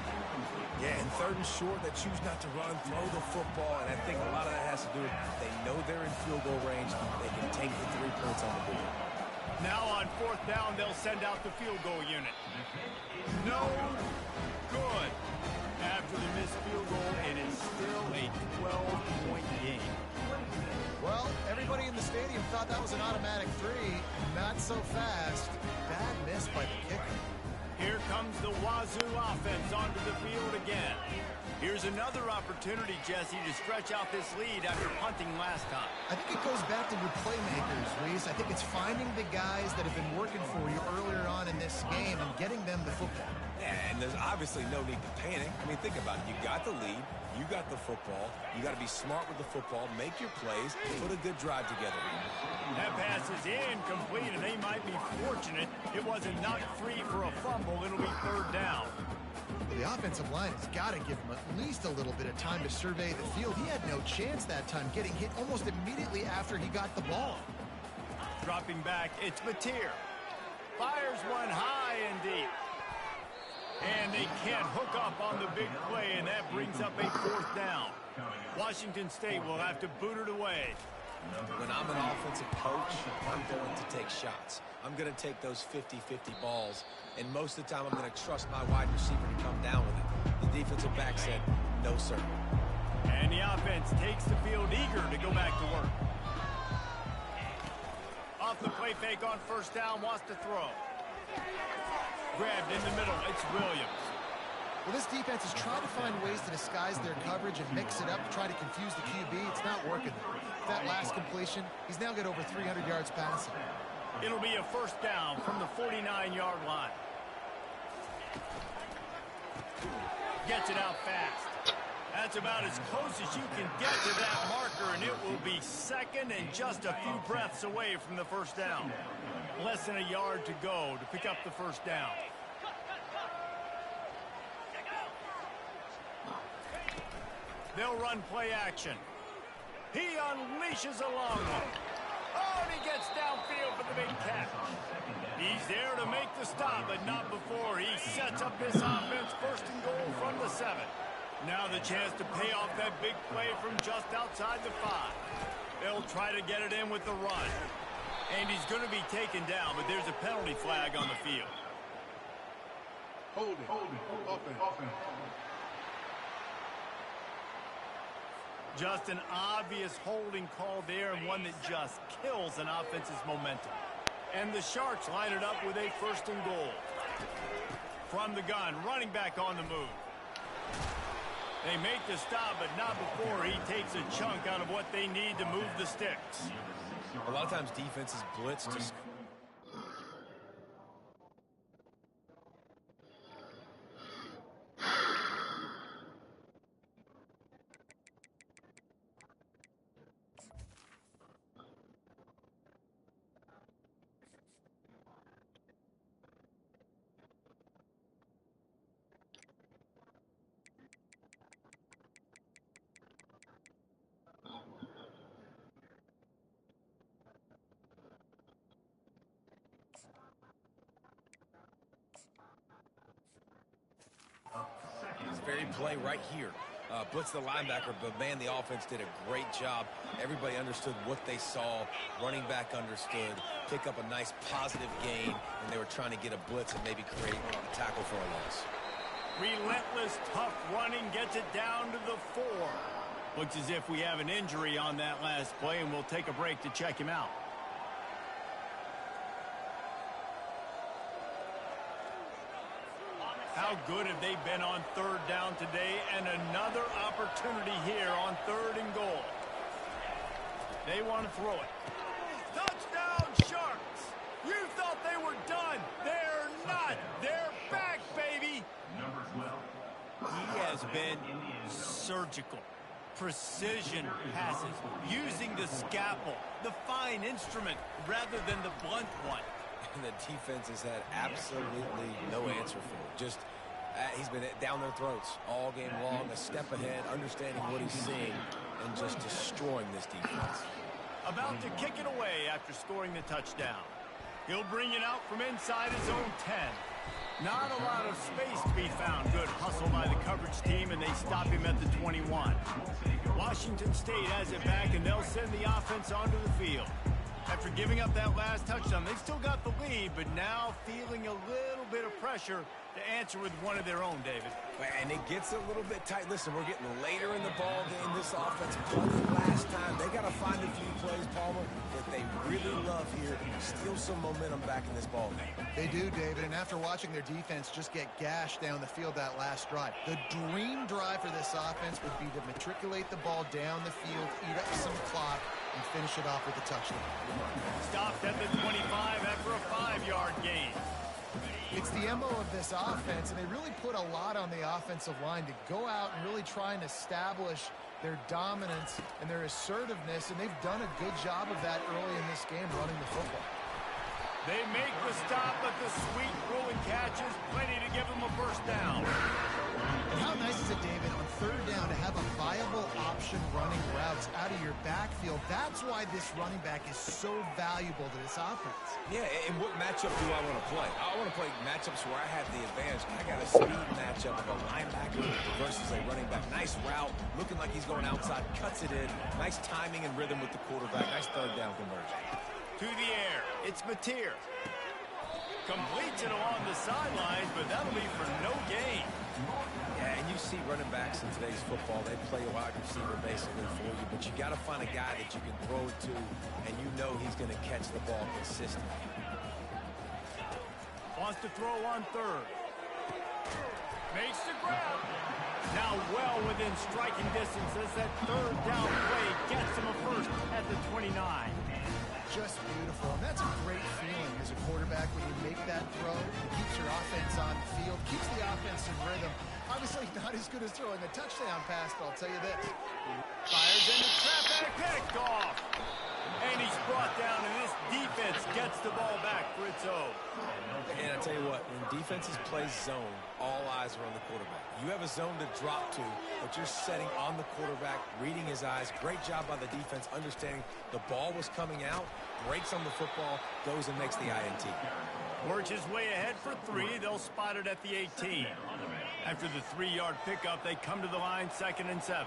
Speaker 4: Yeah, and third and short, they choose not to run, throw the football, and I think a lot of that has to do with they know they're in field goal range. They can take the 3 points on the board.
Speaker 3: Now on 4th down, they'll send out the field goal unit. No good. After the missed field goal, and it's still a 12-point game.
Speaker 5: Well, everybody in the stadium thought that was an automatic 3. Not so fast. Bad miss by the kicker.
Speaker 3: Here comes the Wazoo offense onto the field again. Here's another opportunity, Jesse, to stretch out this lead after punting last time.
Speaker 5: I think it goes back to your playmakers, Reese. I think it's finding the guys that have been working for you earlier on in this game and getting them the football.
Speaker 4: Yeah, and there's obviously no need to panic. I mean, think about it. You got the lead. You got the football. You got to be smart with the football, make your plays, put a good drive together.
Speaker 3: That pass is incomplete, and they might be fortunate it wasn't knocked free for a fumble. It'll be 3rd down.
Speaker 5: The offensive line has got to give him at least a little bit of time to survey the field. He had no chance that time, getting hit almost immediately after he got the ball.
Speaker 3: Dropping back, it's Mateer. Fires one high and deep. And they can't hook up on the big play, and that brings up a 4th down. Washington State will have to boot it away.
Speaker 4: When I'm an offensive coach, I'm going to take shots. I'm going to take those 50-50 balls, and most of the time I'm going to trust my wide receiver to come down with it. The defensive back said, no, sir.
Speaker 3: And the offense takes the field eager to go back to work. Off the play fake on 1st down, wants to throw. Grabbed in the middle, it's Williams.
Speaker 5: Well, this defense is trying to find ways to disguise their coverage and mix it up to try to confuse the QB. It's not working. That last completion, he's now got over 300 yards passing.
Speaker 3: It'll be a 1st down from the 49-yard line. Gets it out fast. That's about as close as you can get to that marker, and it will be 2nd and just a few breaths away from the 1st down. Less than a yard to go to pick up the 1st down. They'll run play action. He unleashes a long one. Oh, and he gets downfield for the big catch. He's there to make the stop, but not before he sets up this offense 1st and goal from the 7. Now the chance to pay off that big play from just outside the 5. They'll try to get it in with the run. And he's going to be taken down, but there's a penalty flag on the field.
Speaker 8: Hold it. Offense.
Speaker 3: Just an obvious holding call there, and one that just kills an offense's momentum. And the Sharks line it up with a 1st and goal. From the gun, running back on the move. They make the stop, but not before he takes a chunk out of what they need to move the sticks.
Speaker 4: A lot of times defenses blitz to... Very play right here. Blitz the linebacker, but man, the offense did a great job. Everybody understood what they saw. Running back understood. Pick up a nice positive gain, and they were trying to get a blitz and maybe create a tackle for a loss.
Speaker 3: Relentless, tough running gets it down to the 4. Looks as if we have an injury on that last play, and we'll take a break to check him out. How good have they been on 3rd down today, and another opportunity here on 3rd and goal. They want to throw it. Touchdown, Sharks! You thought they were done. They're not. They're back, baby. He has been surgical. Precision passes, using the scalpel, the fine instrument, rather than the blunt one.
Speaker 4: And the defense has had absolutely no answer for it. Just He's been down their throats all game long, a step ahead, understanding what he's seeing, and just destroying this defense.
Speaker 3: About to kick it away after scoring the touchdown. He'll bring it out from inside his own 10. Not a lot of space to be found. Good hustle by the coverage team, and they stop him at the 21. Washington State has it back, and they'll send the offense onto the field. After giving up that last touchdown, they've still got the lead, but now feeling a little bit of pressure to answer with one of their own, David.
Speaker 4: And it gets a little bit tight. Listen, we're getting later in the ball game. This offense played last time. They got to find a few plays, Palmer, that they really love here. Steal some momentum back in this ball game.
Speaker 5: They do, David, and after watching their defense just get gashed down the field that last drive, the dream drive for this offense would be to matriculate the ball down the field, eat up some clock, and finish it off with a touchdown.
Speaker 3: Stopped at the 25 after a 5-yard gain.
Speaker 5: It's the MO of this offense, and they really put a lot on the offensive line to go out and really try and establish their dominance and their assertiveness, and they've done a good job of that early in this game running the football.
Speaker 3: They make the stop, but the sweet rolling catches, plenty to give them a first down.
Speaker 5: And how nice is it, David, on third down to have a viable option running routes out of your backfield? That's why this running back is so valuable to this offense.
Speaker 4: Yeah, and what matchup do I want to play? I want to play matchups where I have the advantage. I got a speed matchup of a linebacker versus a running back. Nice route, looking like he's going outside, cuts it in. Nice timing and rhythm with the quarterback. Nice third down conversion.
Speaker 3: To the air, it's Mateer. Completes it along the sidelines, but that'll be for no gain.
Speaker 4: Yeah, and you see running backs in today's football, they play a wide receiver basically for you, but you got to find a guy that you can throw it to, and you know he's going to catch the ball consistently.
Speaker 3: Wants to throw on third. Makes the grab. Now well within striking distance as that third down play gets him a first at the 29.
Speaker 5: Just beautiful. And that's a great feeling as a quarterback when you make that throw. It keeps your offense on the field, keeps the offense in rhythm. Obviously not as good as throwing a touchdown pass, but I'll tell you this.
Speaker 3: Fires into traffic, picked off. And he's brought down, and this defense gets the ball back for its own.
Speaker 4: And I tell you what, when defenses play zone, all eyes are on the quarterback. You have a zone to drop to, but you're setting on the quarterback, reading his eyes. Great job by the defense, understanding the ball was coming out, breaks on the football, goes and makes the INT.
Speaker 3: Works his way ahead for 3. They'll spot it at the 18. After the 3-yard pickup, they come to the line, 2nd and 7.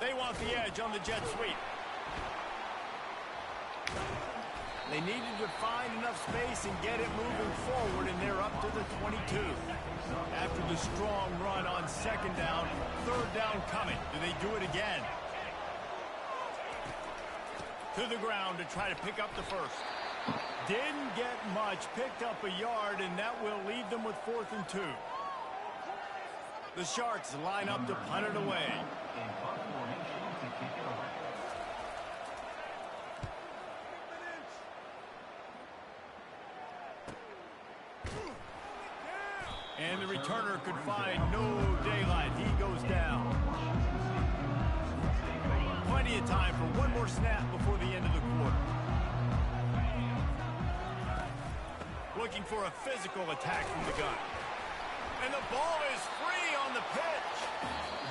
Speaker 3: They want the edge on the jet sweep. They needed to find enough space and get it moving forward, and they're up to the 22. After the strong run on 2nd down, 3rd down coming. Do they do it again? To the ground to try to pick up the first. Didn't get much, picked up a yard, and that will leave them with 4th and 2. The Sharks line up to punt it away. And the returner could find no daylight. He goes down. Plenty of time for one more snap before the end of the quarter. Looking for a physical attack from the gun. And the ball is free on the pitch.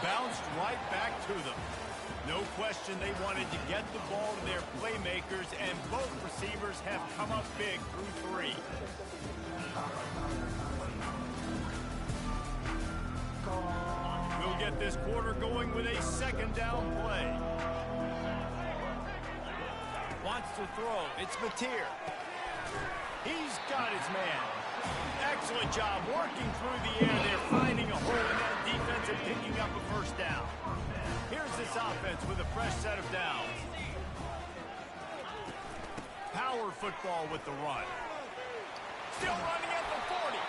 Speaker 3: Bounced right back to them. No question they wanted to get the ball to their playmakers, and both receivers have come up big through 3. We'll get this quarter going with a 2nd down play. Wants to throw. It's Mateer. He's got his man. Excellent job working through the air. They're finding a hole in that defense and picking up a first down. Here's this offense with a fresh set of downs. Power football with the run. Still running at the 40.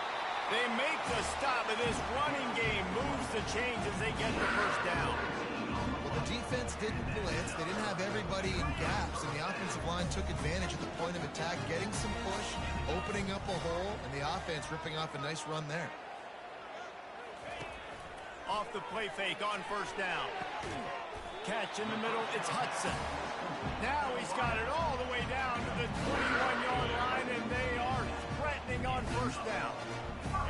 Speaker 3: They make the stop, and this running game moves the chains as they get the first down.
Speaker 5: Well, the defense didn't blitz. They didn't have everybody in gaps, and the offensive line took advantage at the point of attack, getting some push, opening up a hole, and the offense ripping off a nice run there.
Speaker 3: Off the play fake on 1st down. Catch in the middle, it's Hudson. Now he's got it all the way down to the 21-yard line, and they are threatening on first down.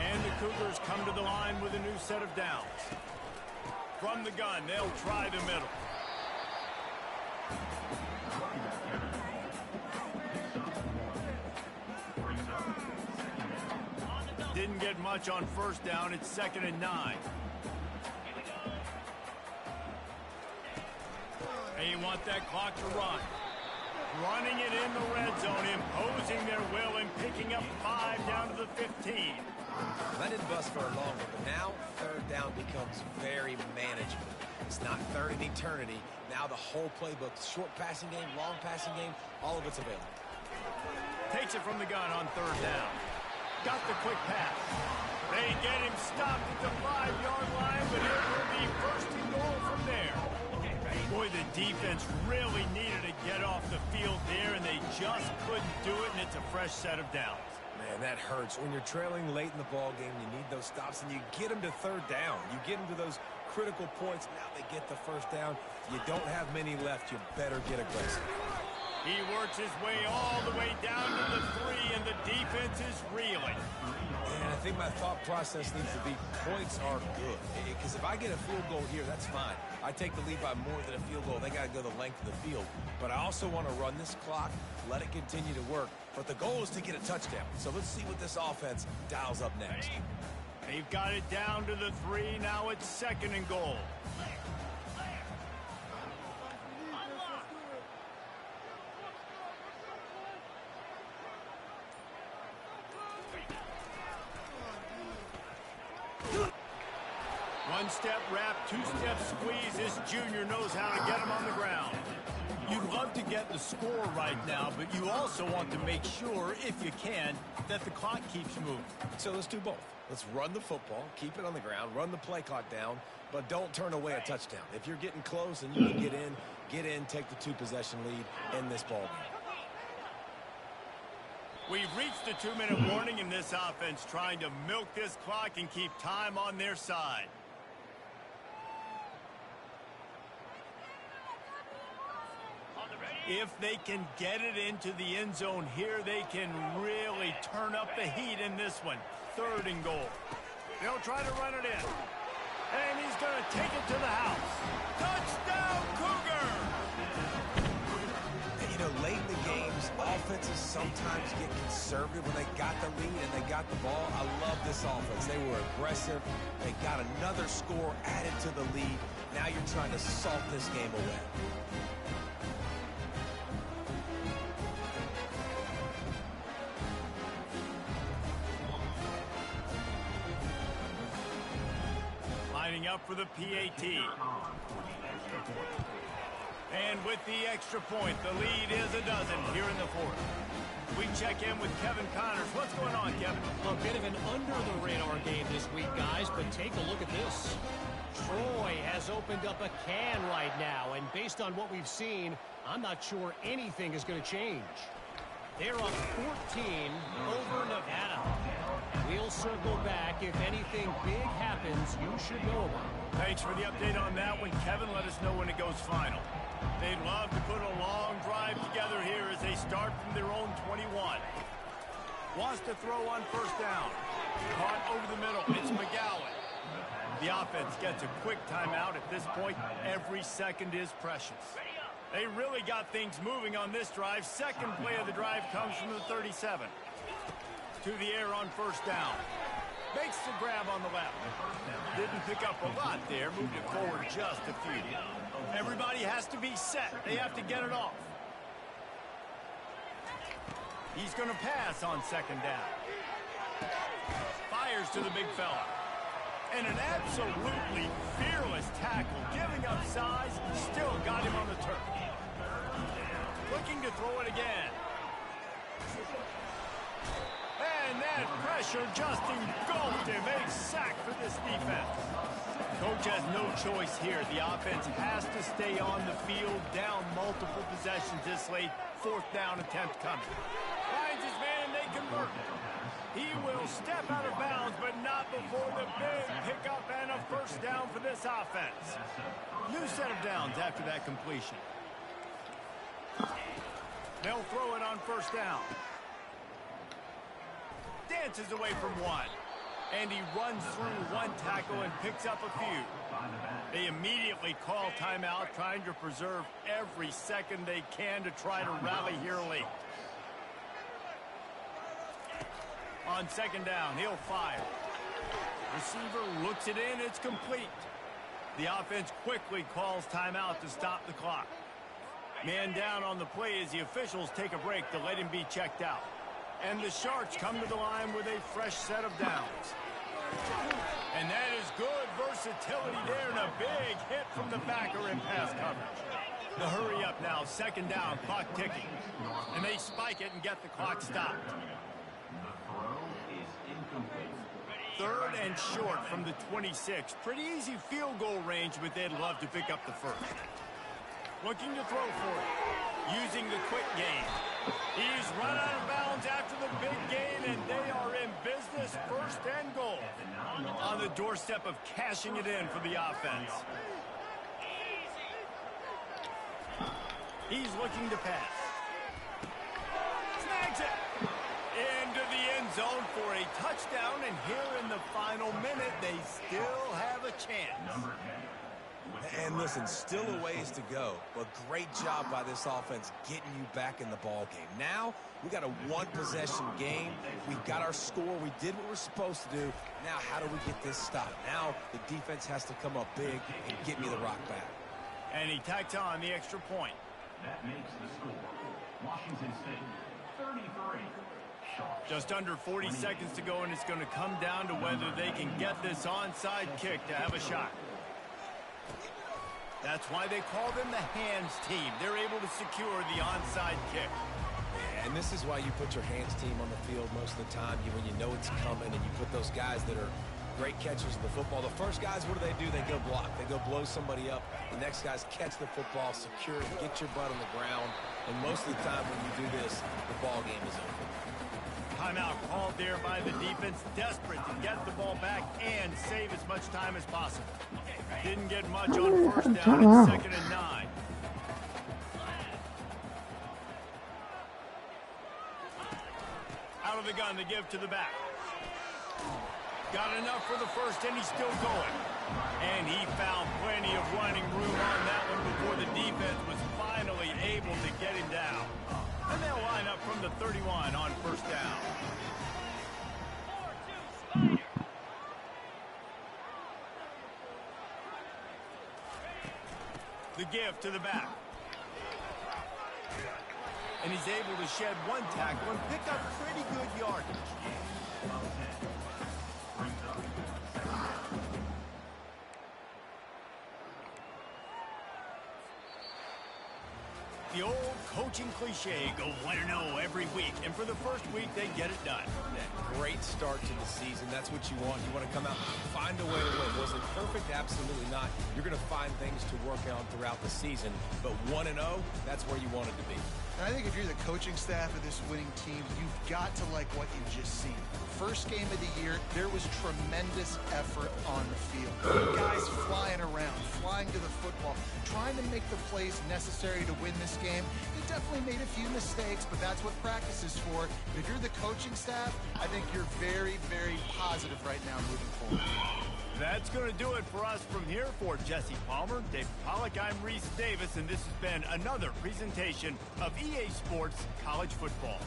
Speaker 3: And the Cougars come to the line with a new set of downs. From the gun, they'll try the middle. Didn't get much on first down. It's 2nd and 9. They want that clock to run. Running it in the red zone, imposing their will and picking up 5 down to the 15.
Speaker 4: That didn't bust for a long one, but now 3rd down becomes very manageable. It's not 3rd in eternity. Now the whole playbook, short passing game, long passing game, all of it's available.
Speaker 3: Takes it from the gun on 3rd down. Got the quick pass. They get him stopped at the 5-yard line, but it will be 1st and goal from there. Boy, the defense really needed to get off the field there, and they just couldn't do it, and it's a fresh set of downs.
Speaker 4: Man, that hurts. When you're trailing late in the ball game, you need those stops, and you get them to 3rd down. You get them to those critical points. Now they get the 1st down. You don't have many left. You better get aggressive.
Speaker 3: He works his way all the way down to the 3, and the defense is reeling.
Speaker 4: And I think my thought process needs to be points are good. Because if I get a field goal here, that's fine. I take the lead by more than a field goal. They got to go the length of the field. But I also want to run this clock, let it continue to work. But the goal is to get a touchdown. So let's see what this offense dials up next.
Speaker 3: They've got it down to the 3. Now it's 2nd and goal. One-step wrap, two-step squeeze. This junior knows how to get him on the ground. You'd love to get the score right now, but you also want to make sure, if you can, that the clock keeps moving.
Speaker 4: So let's do both. Let's run the football, keep it on the ground, run the play clock down, but don't turn away a touchdown. If you're getting close and you can get in, take the 2-possession lead in this ball game.
Speaker 3: We've reached the 2-minute warning in this offense, trying to milk this clock and keep time on their side. If they can get it into the end zone here, they can really turn up the heat in this one. 3rd and goal. They'll try to run it in. And he's going to take it to the house. Touchdown, Cougar!
Speaker 4: You know, late in the games, offenses sometimes get conservative when they got the lead and they got the ball. I love this offense. They were aggressive. They got another score added to the lead. Now you're trying to salt this game away.
Speaker 3: Up for the PAT. And with the extra point, the lead is a dozen here in the 4th. We check in with Kevin Connors. What's going on, Kevin?
Speaker 6: A bit of an under-the-radar game this week, guys, but take a look at this. Troy has opened up a can right now, and based on what we've seen, I'm not sure anything is going to change. They're up 14 over Nevada. We'll circle back. If anything big happens, you should know about it.
Speaker 3: Thanks for the update on that one, Kevin. Let us know when it goes final. They'd love to put a long drive together here as they start from their own 21. Wants to throw on 1st down. Caught over the middle. It's McGowan. The offense gets a quick timeout. At this point, every second is precious. They really got things moving on this drive. Second play of the drive comes from the 37. To the air on 1st down. Makes the grab on the left. Didn't pick up a lot there. Moved it forward just a few. Everybody has to be set. They have to get it off. He's going to pass on 2nd down. Fires to the big fella. And an absolutely fearless tackle. Giving up size. Still got him on the turf. Looking to throw it again. And that pressure just engulfed him. A sack for this defense. Coach has no choice here. The offense has to stay on the field, down multiple possessions this late. 4th down attempt coming. Finds his man, they convert. He will step out of bounds, but not before the big pickup and a first down for this offense. New set of downs after that completion. They'll throw it on first down. Dances away from one. And he runs through one tackle and picks up a few. They immediately call timeout, trying to preserve every second they can to try to rally here late. On second down, he'll fire. Receiver looks it in, it's complete. The offense quickly calls timeout to stop the clock. Man down on the play as the officials take a break to let him be checked out. And the Sharks come to the line with a fresh set of downs. And that is good versatility there, and a big hit from the backer in pass coverage. The hurry up now, second down, clock ticking. And they spike it and get the clock stopped. Third and short from the 26. Pretty easy field goal range, but they'd love to pick up the first. Looking to throw for it. Using the quick game. He's run out of bounds after the big gain, and they are in business, first and goal. On the doorstep of cashing it in for the offense. He's looking to pass. Snags it. Into the end zone for a touchdown, and here in the final minute, they still have a chance.
Speaker 4: And listen, still a ways to go, but great job by this offense getting you back in the ball game. Now, we got a one-possession game. We've got our score. We did what we're supposed to do. Now, how do we get this stopped? Now, the defense has to come up big and get me the rock back.
Speaker 3: And he tacks on the extra point.
Speaker 7: That makes the score Washington State 33.
Speaker 3: Just under 40 seconds to go, and it's going to come down to whether they can get this onside kick to have a shot. That's why they call them the hands team. They're able to secure the onside kick.
Speaker 4: And this is why you put your hands team on the field most of the time, when you know it's coming, and you put those guys that are great catchers of the football. The first guys, what do? They go block. They go blow somebody up. The next guys catch the football, secure it, get your butt on the ground. And most of the time when you do this, the ball game is over.
Speaker 3: Timeout called there by the defense, desperate to get the ball back and save as much time as possible. Didn't get much on first down. It's second and 9. Out of the gun, they give to the back. Got enough for the first, and he's still going. And he found plenty of running room on that one before the defense was finally able to get him down. And they'll line up from the 31 on first down. The give to the back. And he's able to shed one tackle and pick up pretty good yardage. The old coaching cliche, go 1-0 every week. And for the first week, they get it done.
Speaker 4: Great start to the season. That's what you want. You want to come out and find a way to win. Was it perfect? Absolutely not. You're going to find things to work on throughout the season. But 1-0, that's where you want it to be.
Speaker 5: And I think if you're the coaching staff of this winning team, you've got to like what you've just seen. First game of the year, there was tremendous effort on the field. Guys flying around, flying to the football, trying to make the plays necessary to win this game. They definitely made a few mistakes, but that's what practice is for. But if you're the coaching staff, I think you're very, very positive right now moving forward.
Speaker 3: That's going to do it for us from here. For Jesse Palmer, Dave Pollack, I'm Reese Davis, and this has been another presentation of EA Sports College Football.